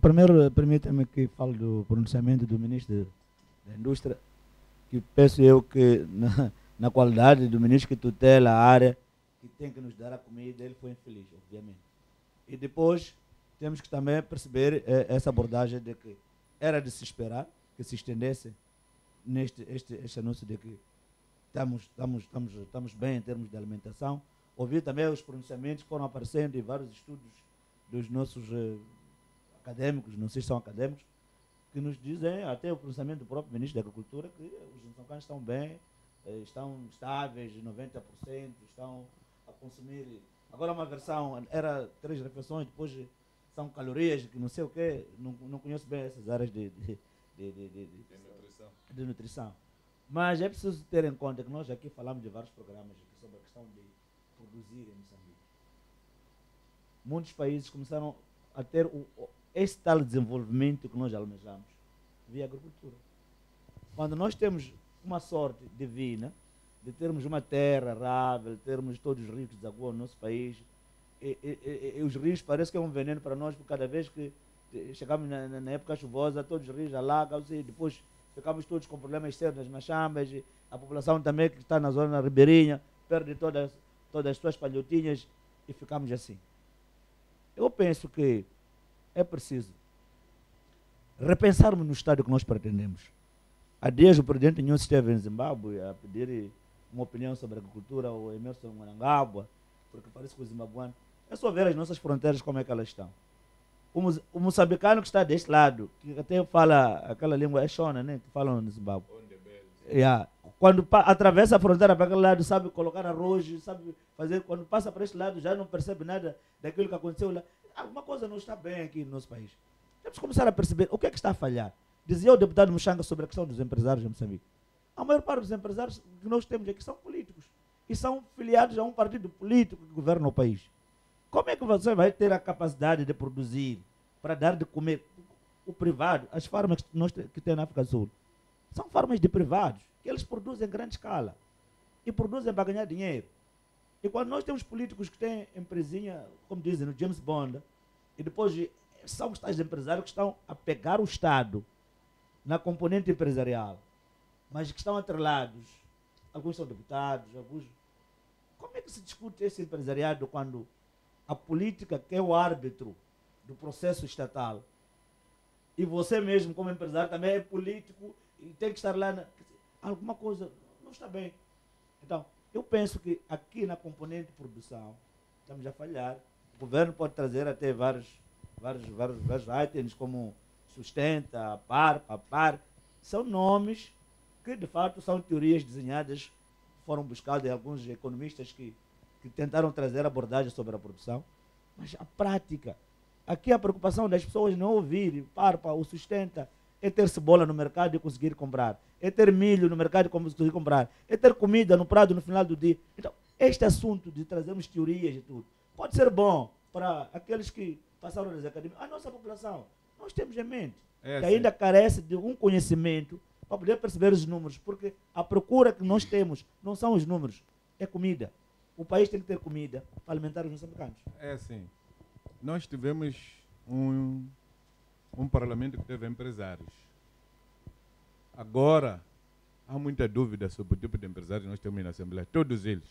primeiro permita-me que fale do pronunciamento do Ministro da Indústria, que penso eu que na qualidade do ministro que tutela a área que tem que nos dar a comida, ele foi infeliz, obviamente. E depois temos que também perceber essa abordagem de que era de se esperar que se estendesse este anúncio de que estamos bem em termos de alimentação, ouvir também os pronunciamentos que foram aparecendo em vários estudos dos nossos acadêmicos, não sei se são acadêmicos, que nos dizem, até o pronunciamento do próprio ministro da Agricultura, que os moçambicanos estão bem, estão estáveis, 90%, estão a consumir. Agora uma versão, era 3 refeições, depois são calorias, que não sei o quê, não conheço bem essas áreas de nutrição. Mas é preciso ter em conta que nós aqui falamos de vários programas aqui sobre a questão de produzir em Moçambique. Muitos países começaram a ter esse tal desenvolvimento que nós almejamos via agricultura. Quando nós temos uma sorte divina de termos uma terra arável, termos todos os rios de água no nosso país, e os rios parecem que é um veneno para nós, porque cada vez que chegamos na época chuvosa, todos os rios alagam e depois ficamos todos com problemas sérios nas chambres, a população também que está na zona ribeirinha perde todas as suas palhotinhas e ficamos assim. Eu penso que é preciso repensarmos no estado que nós pretendemos. Há dias o presidente Nyusi esteve em Zimbábue a pedir uma opinião sobre a agricultura, o Emerson Mnangagwa, porque parece que o zimbabuano... É só ver as nossas fronteiras como é que elas estão. O moçambicano que está deste lado, que até fala aquela língua, é Shona, né, que falam no Zimbábue. Yeah. Quando atravessa a fronteira para aquele lado, sabe colocar arroz, sabe fazer... Quando passa para este lado, já não percebe nada daquilo que aconteceu lá. Alguma coisa não está bem aqui no nosso país. Temos que começar a perceber o que é que está a falhar. Dizia o deputado Muxanga sobre a questão dos empresários em Moçambique. A maior parte dos empresários que nós temos aqui são políticos. E são filiados a um partido político que governa o país. Como é que você vai ter a capacidade de produzir para dar de comer o privado? As farmas que tem na África do Sul são farmas de privados, que eles produzem em grande escala. E produzem para ganhar dinheiro. E quando nós temos políticos que têm empresinha, como dizem, no James Bond, e depois são os tais empresários que estão a pegar o Estado na componente empresarial, mas que estão atrelados, alguns são deputados, alguns... Como é que se discute esse empresariado quando a política, que é o árbitro do processo estatal, e você mesmo, como empresário, também é político e tem que estar lá... Alguma coisa não está bem. Então, eu penso que aqui na componente de produção estamos a falhar. O governo pode trazer até vários itens como sustenta, par. São nomes que de fato são teorias desenhadas, foram buscadas em alguns economistas que tentaram trazer abordagem sobre a produção. Mas a prática, aqui a preocupação das pessoas não ouvir, o sustenta, é ter cebola no mercado e conseguir comprar, é ter milho no mercado e conseguir comprar, é ter comida no prato no final do dia. Então, este assunto de trazermos teorias e tudo, pode ser bom para aqueles que passaram nas academias. A nossa população, nós temos em mente, que ainda carece de um conhecimento para poder perceber os números, porque a procura que nós temos não são os números, é comida. O país tem que ter comida para alimentar os moçambicanos. É assim, nós tivemos um parlamento que teve empresários. Agora, há muita dúvida sobre o tipo de empresários que nós temos na Assembleia. Todos eles,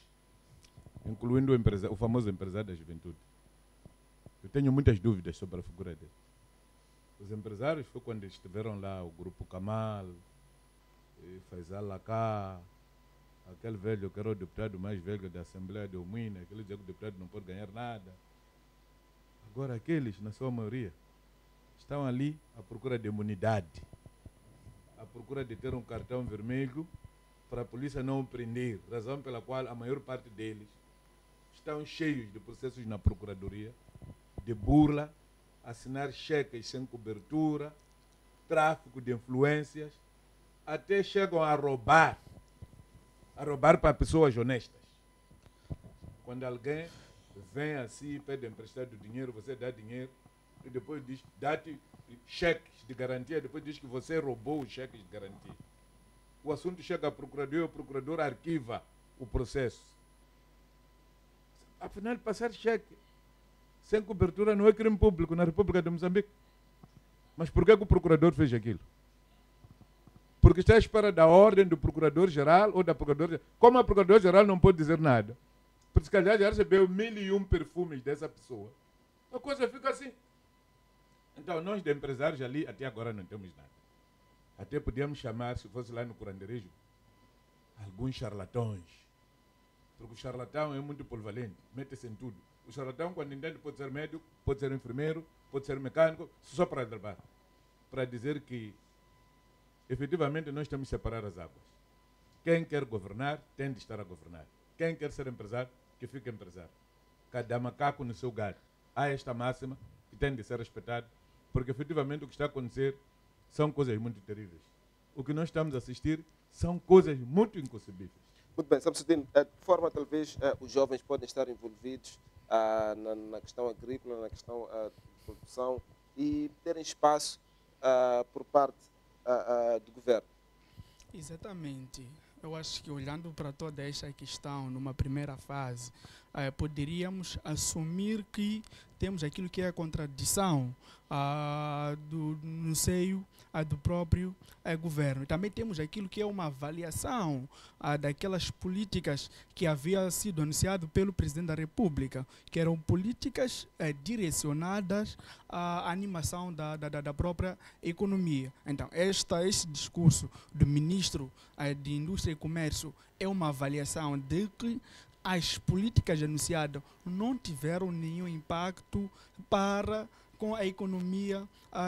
incluindo o famoso empresário da juventude. Eu tenho muitas dúvidas sobre a figura dele. Os empresários foi quando estiveram lá, o Grupo Kamal, Faisal Laka, aquele velho que era o deputado mais velho da Assembleia de Omina, aquele dizia que o deputado não pode ganhar nada. Agora aqueles, na sua maioria, estão ali à procura de imunidade, à procura de ter um cartão vermelho para a polícia não o prender, razão pela qual a maior parte deles estão cheios de processos na procuradoria, de burla, assinar cheques sem cobertura, tráfico de influências, até chegam a roubar para pessoas honestas. Quando alguém vem assim, pede emprestado dinheiro, você dá dinheiro, e depois diz, dá-te cheques de garantia, depois diz que você roubou os cheques de garantia. O assunto chega à procuradoria e o procurador arquiva o processo. Afinal, passar cheque sem cobertura não é crime público na República de Moçambique. Mas por que o procurador fez aquilo? Porque está à espera da ordem do procurador-geral ou da procuradora-geral. Como a procuradora-geral não pode dizer nada, porque se calhar já recebeu 1001 perfumes dessa pessoa, a coisa fica assim. Então, nós de empresários ali, até agora não temos nada. Até podíamos chamar, se fosse lá no curanderejo, alguns charlatões. Porque o charlatão é muito polivalente, mete-se em tudo. O charlatão, quando entende, pode ser médico, pode ser enfermeiro, pode ser mecânico, só para trabalhar. Para dizer que, efetivamente, nós temos que separar as águas. Quem quer governar, tem de estar a governar. Quem quer ser empresário, que fique empresário. Cada macaco no seu galho. Há esta máxima que tem de ser respeitada, porque efetivamente o que está a acontecer são coisas muito terríveis. O que nós estamos a assistir são coisas muito inconcebíveis. Muito bem, Samsudino, de que forma talvez os jovens podem estar envolvidos na questão agrícola, na questão de produção e terem espaço por parte do governo? Exatamente. Eu acho que olhando para toda esta questão, numa primeira fase, poderíamos assumir que temos aquilo que é a contradição no seio do próprio governo. Também temos aquilo que é uma avaliação daquelas políticas que havia sido anunciado pelo Presidente da República, que eram políticas direcionadas à animação da própria economia. Então, este discurso do Ministro de Indústria e Comércio é uma avaliação de que as políticas anunciadas não tiveram nenhum impacto com a economia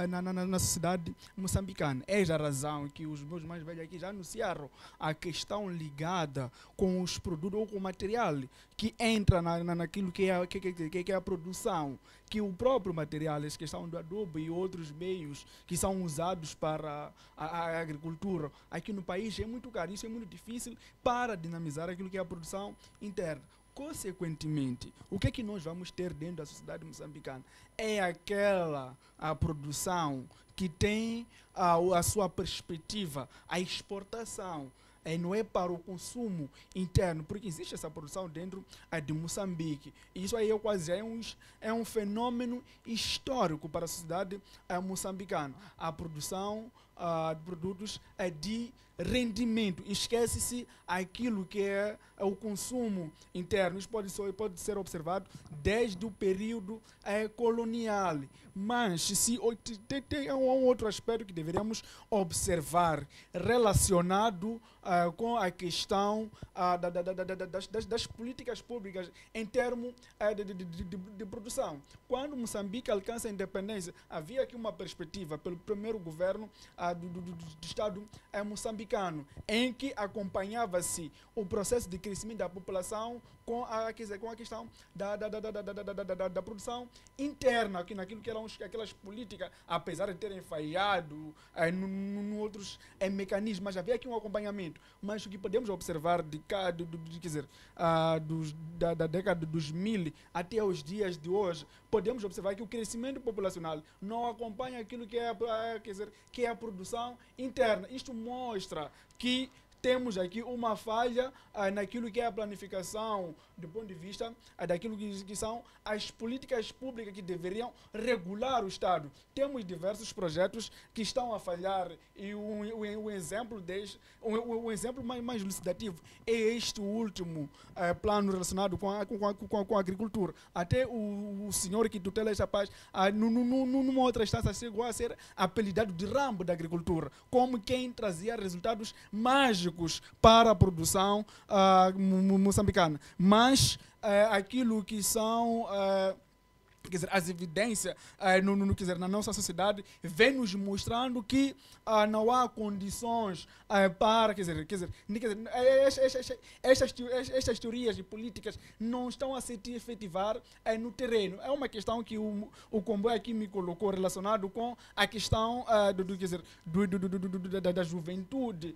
na sociedade moçambicana. É a razão que os meus mais velhos aqui já anunciaram a questão ligada com os produtos ou com o material que entra naquilo que é a produção, que o próprio material, essa questão do adubo e outros meios que são usados para a agricultura aqui no país é muito caro. Isso é muito difícil para dinamizar aquilo que é a produção interna. Consequentemente, o que é que nós vamos ter dentro da sociedade moçambicana? É aquela produção que tem a sua perspectiva, a exportação, não é para o consumo interno, porque existe essa produção dentro de Moçambique. E isso aí é um fenômeno histórico para a sociedade moçambicana. A produção de produtos de rendimento. Esquece-se aquilo que é o consumo interno. Isso pode ser observado desde o período colonial. Mas tem um outro aspecto que deveríamos observar relacionado com a questão das políticas públicas em termos de produção. Quando Moçambique alcança a independência, havia aqui uma perspectiva pelo primeiro governo do Estado moçambicano, em que acompanhava-se o processo de crescimento da população com a questão da produção interna, aqui naquilo que eram aquelas políticas, apesar de terem falhado em outros mecanismos, mas havia aqui um acompanhamento. Mas o que podemos observar da década de 2000 até os dias de hoje, podemos observar que o crescimento populacional não acompanha aquilo que é a produção interna. Isto mostra que temos aqui uma falha naquilo que é a planificação do ponto de vista daquilo que são as políticas públicas que deveriam regular o Estado. Temos diversos projetos que estão a falhar e o exemplo mais elucidativo é este último plano relacionado com a agricultura. Até o senhor que tutela esta paz, numa outra instância, chegou a ser apelidado de Rambo da agricultura, como quem trazia resultados mágicos para a produção moçambicana. Mas aquilo que são as evidências na nossa sociedade vem nos mostrando que não há condições para, estas teorias e políticas não estão a se efetivar no terreno. É uma questão que o comboio aqui me colocou relacionado com a questão da juventude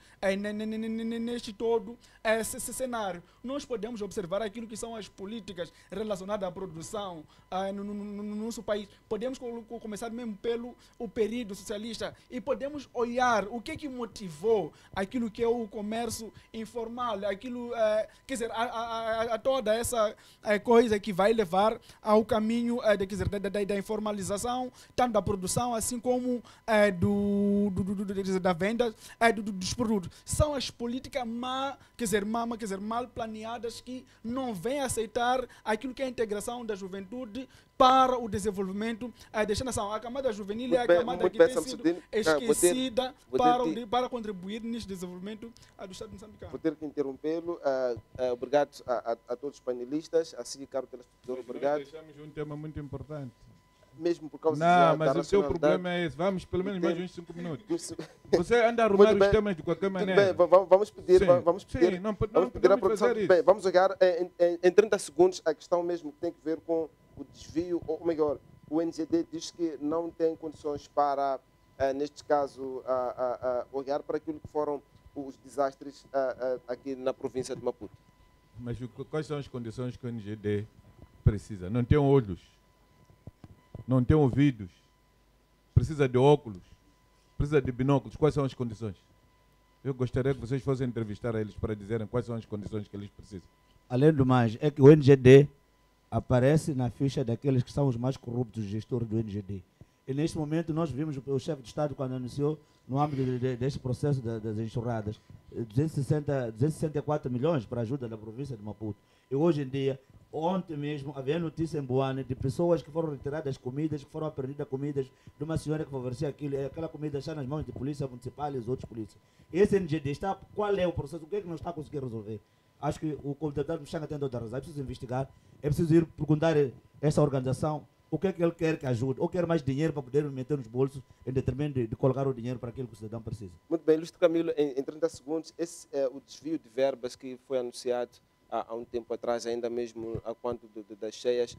neste todo esse cenário. Nós podemos observar aquilo que são as políticas relacionadas à produção no nosso país. Podemos começar mesmo pelo período socialista e podemos olhar o que motivou aquilo que é o comércio informal, aquilo, a toda essa coisa que vai levar ao caminho da informalização, tanto da produção assim como da venda dos produtos. São as políticas mal planeadas que não vêm aceitar aquilo que é a integração da juventude para o desenvolvimento desta nação. A camada juvenil é a camada que tem sido esquecida para contribuir neste desenvolvimento do Estado moçambicano. Vou ter que interrompê-lo. Obrigado a todos os panelistas, assim, caro telespectador, obrigado. Deixamos um tema muito importante. Mesmo por causa não, mas o seu problema é esse. Vamos pelo menos mais uns 5 minutos. Você anda a arrumar os temas de qualquer maneira. Bem, vamos pedir, sim, vamos pedir, sim, não pedir à produção. Bem, vamos olhar em 30 segundos a questão mesmo que tem que ver com o desvio, ou melhor, o NGD diz que não tem condições para, neste caso, olhar para aquilo que foram os desastres aqui na província de Maputo. Mas quais são as condições que o NGD precisa? Não tem olhos, não tem ouvidos, precisa de óculos, precisa de binóculos. Quais são as condições? Eu gostaria que vocês fossem entrevistar eles para dizerem quais são as condições que eles precisam. Além do mais, é que o NGD aparece na ficha daqueles que são os mais corruptos gestores do NGD. E neste momento nós vimos o chefe de Estado quando anunciou, no âmbito deste processo das enxurradas, 264 milhões para a ajuda da província de Maputo. E hoje em dia, ontem mesmo, havia notícia em Boane de pessoas que foram retiradas comidas, que foram perdidas comidas de uma senhora que favorecia aquilo, e aquela comida está nas mãos de polícia municipal e os outros polícias. Esse NGD está, qual é o processo, o que é que não está conseguindo resolver? Acho que o deputado Mchanga tem outra razão. É preciso investigar, é preciso ir perguntar a essa organização o que é que ele quer que ajude, ou quer mais dinheiro para poder meter nos bolsos em detrimento de colocar o dinheiro para aquilo que o cidadão precisa. Muito bem, Ilustre Camilo, em 30 segundos, esse é o desvio de verbas que foi anunciado há um tempo atrás, ainda mesmo a quanto das cheias,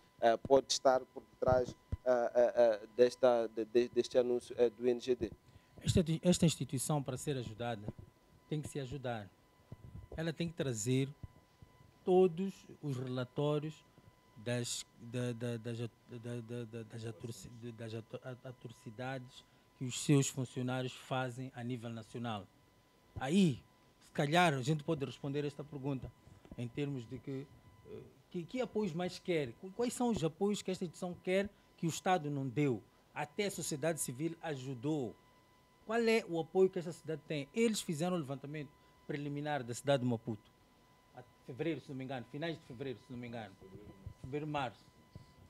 pode estar por detrás deste anúncio do NGD. Esta instituição, para ser ajudada, tem que se ajudar. Ela tem que trazer todos os relatórios das atrocidades que os seus funcionários fazem a nível nacional. Aí, se calhar, a gente pode responder esta pergunta em termos de que apoios mais quer? Quais são os apoios que esta instituição quer que o Estado não deu? Até a sociedade civil ajudou. Qual é o apoio que esta cidade tem? Eles fizeram o levantamento preliminar da cidade de Maputo, a fevereiro, se não me engano, finais de fevereiro, se não me engano, fevereiro, março.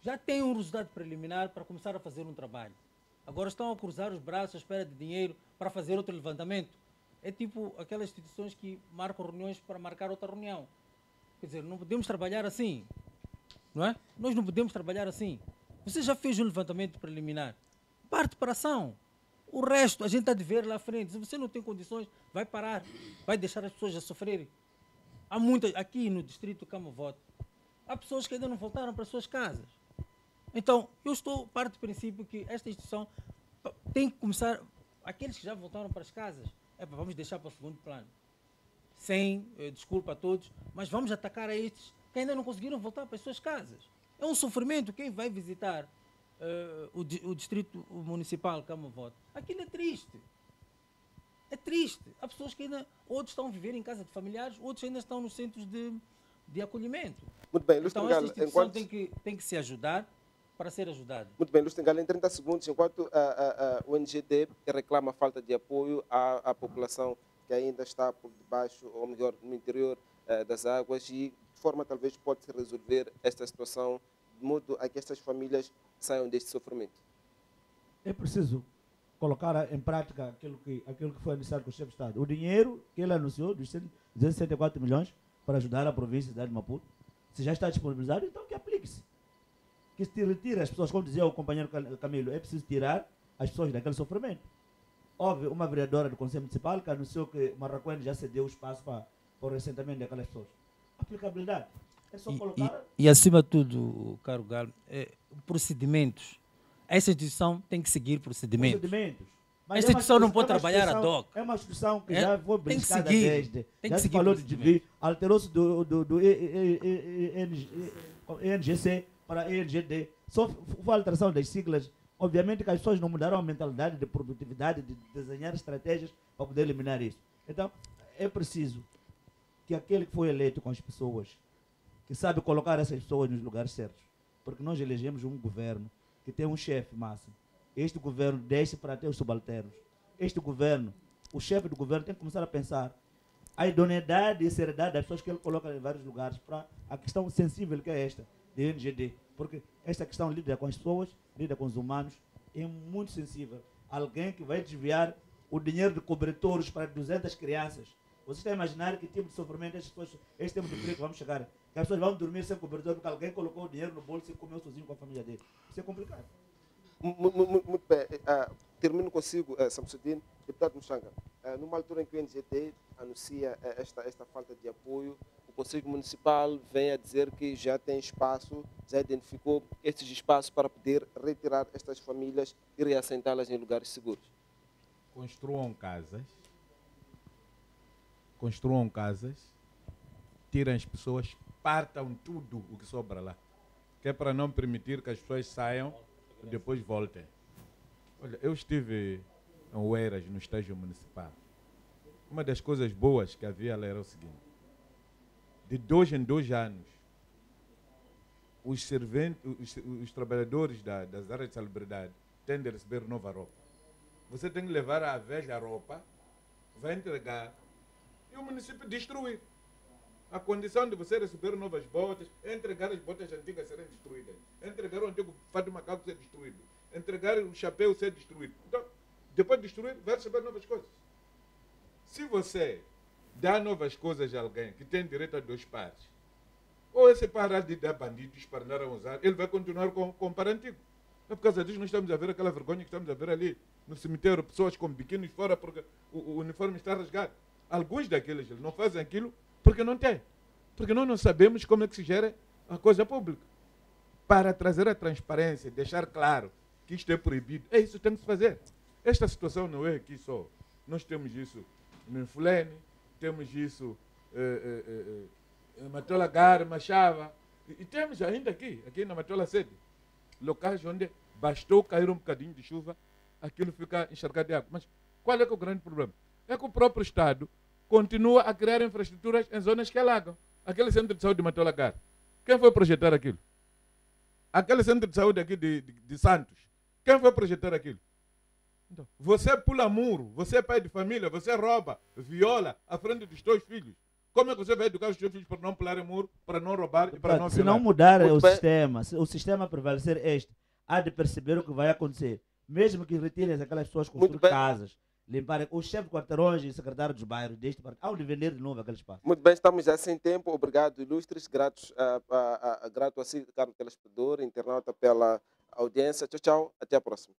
Já tem um resultado preliminar para começar a fazer um trabalho. Agora estão a cruzar os braços à espera de dinheiro para fazer outro levantamento. É tipo aquelas instituições que marcam reuniões para marcar outra reunião. Quer dizer, não podemos trabalhar assim, não é? Nós não podemos trabalhar assim. Você já fez um levantamento preliminar, parte para ação. O resto, a gente está de ver lá à frente. Se você não tem condições, vai parar. Vai deixar as pessoas a sofrerem. Há muitas, aqui no distrito Camavote, há pessoas que ainda não voltaram para as suas casas. Então, eu parto do princípio que esta instituição tem que começar, aqueles que já voltaram para as casas, vamos deixar para o segundo plano. Sem desculpa a todos, mas vamos atacar a estes que ainda não conseguiram voltar para as suas casas. É um sofrimento. Quem vai visitar o distrito municipal Camavote, aquilo é triste. É triste. Há pessoas que ainda, outros estão a viver em casa de familiares, outros ainda estão nos centros de acolhimento. Muito bem, então, esta instituição tem que se ajudar para ser ajudada. Muito bem, Lúcio Ngala, em 30 segundos, enquanto o NGD reclama a falta de apoio à população que ainda está por debaixo, ou melhor, no interior das águas, e de forma talvez pode-se resolver esta situação de modo a que estas famílias saiam deste sofrimento. É preciso colocar em prática aquilo que foi anunciado com o chefe de Estado. O dinheiro que ele anunciou, dos 264 milhões, para ajudar a província de Maputo, se já está disponibilizado, então que aplique-se. Que se retire as pessoas, como dizia o companheiro Camilo, é preciso tirar as pessoas daquele sofrimento. Houve uma vereadora do Conselho Municipal que anunciou que Marraquém já cedeu o espaço para o ressentamento daquelas pessoas. Aplicabilidade. É só colocar... E acima de tudo, caro Galo, procedimentos. Essa instituição tem que seguir procedimentos. Esta instituição não pode trabalhar ad hoc. É uma instituição que já foi beliscada desde. Já se falou de desvio, alterou-se do ENGC para ENGD. Só foi a alteração das siglas. Obviamente que as pessoas não mudaram a mentalidade de produtividade, de desenhar estratégias para poder eliminar isso. Então, é preciso que aquele que foi eleito com as pessoas, que sabe colocar essas pessoas nos lugares certos, porque nós elegemos um governo que tem um chefe máximo. Este governo deixa para ter os subalternos. Este governo, o chefe do governo tem que começar a pensar a idoneidade e seriedade das pessoas que ele coloca em vários lugares para a questão sensível que é esta, de NGD. Porque esta questão lida com as pessoas, lida com os humanos, é muito sensível. Alguém que vai desviar o dinheiro de cobertores para 200 crianças. Você está a imaginar que tipo de sofrimento este tempo de frio que vamos chegar? Que as pessoas vão dormir sem cobertor porque alguém colocou o dinheiro no bolso e comeu sozinho com a família dele. Isso é complicado. Muito bem. Termino consigo, Samsudin. Deputado Muxanga, numa altura em que o NGT anuncia esta falta de apoio, o Conselho Municipal vem a dizer que já tem espaço, já identificou estes espaços para poder retirar estas famílias e reassentá-las em lugares seguros. Construam casas, tirem as pessoas, partam tudo o que sobra lá, que é para não permitir que as pessoas saiam e depois voltem. Olha, eu estive em Oeiras, no estágio municipal. Uma das coisas boas que havia lá era o seguinte: de 2 em 2 anos, os trabalhadores das áreas de salubridade têm de receber nova roupa. Você tem que levar a velha roupa, vai entregar e o município destruir. A condição de você receber novas botas é entregar as botas antigas serem destruídas, entregar o antigo fato de macaco ser destruído, entregar o chapéu ser destruído. Então, depois de destruir, vai receber novas coisas. Se você dá novas coisas a alguém que tem direito a 2 pares, ou esse parar de dar bandidos para andar a usar, ele vai continuar com o par antigo. É por causa disso nós estamos a ver aquela vergonha que estamos a ver ali no cemitério, pessoas com biquínis fora porque o uniforme está rasgado. Alguns daqueles não fazem aquilo porque não tem. Porque nós não sabemos como é que se gera a coisa pública. Para trazer a transparência, deixar claro que isto é proibido, é isso que tem que se fazer. Esta situação não é aqui só. Nós temos isso no Infulene, temos isso em Matola Gar, Machava, e temos ainda aqui na Matola Sede, locais onde bastou cair um bocadinho de chuva, aquilo fica encharcado de água. Mas qual é que é o grande problema? É que o próprio Estado continua a criar infraestruturas em zonas que alagam. Aquele centro de saúde de Matola Gar, quem foi projetar aquilo? Aquele centro de saúde aqui de Santos, quem foi projetar aquilo? Então, você pula muro, você é pai de família, você rouba, viola à frente dos teus filhos. Como é que você vai educar os teus filhos para não pularem muro, para não roubar e para não violar? Se não mudar o sistema, se o sistema prevalecer há de perceber o que vai acontecer. Mesmo que retirem aquelas pessoas construir casas, limparem os chefes de quarteirões e secretários dos bairros deste partido, há de vender de novo aquele espaço. Muito bem, estamos já sem tempo. Obrigado, ilustres. Grato a si, caro telespectador, internauta, pela audiência. Tchau, tchau. Até a próxima.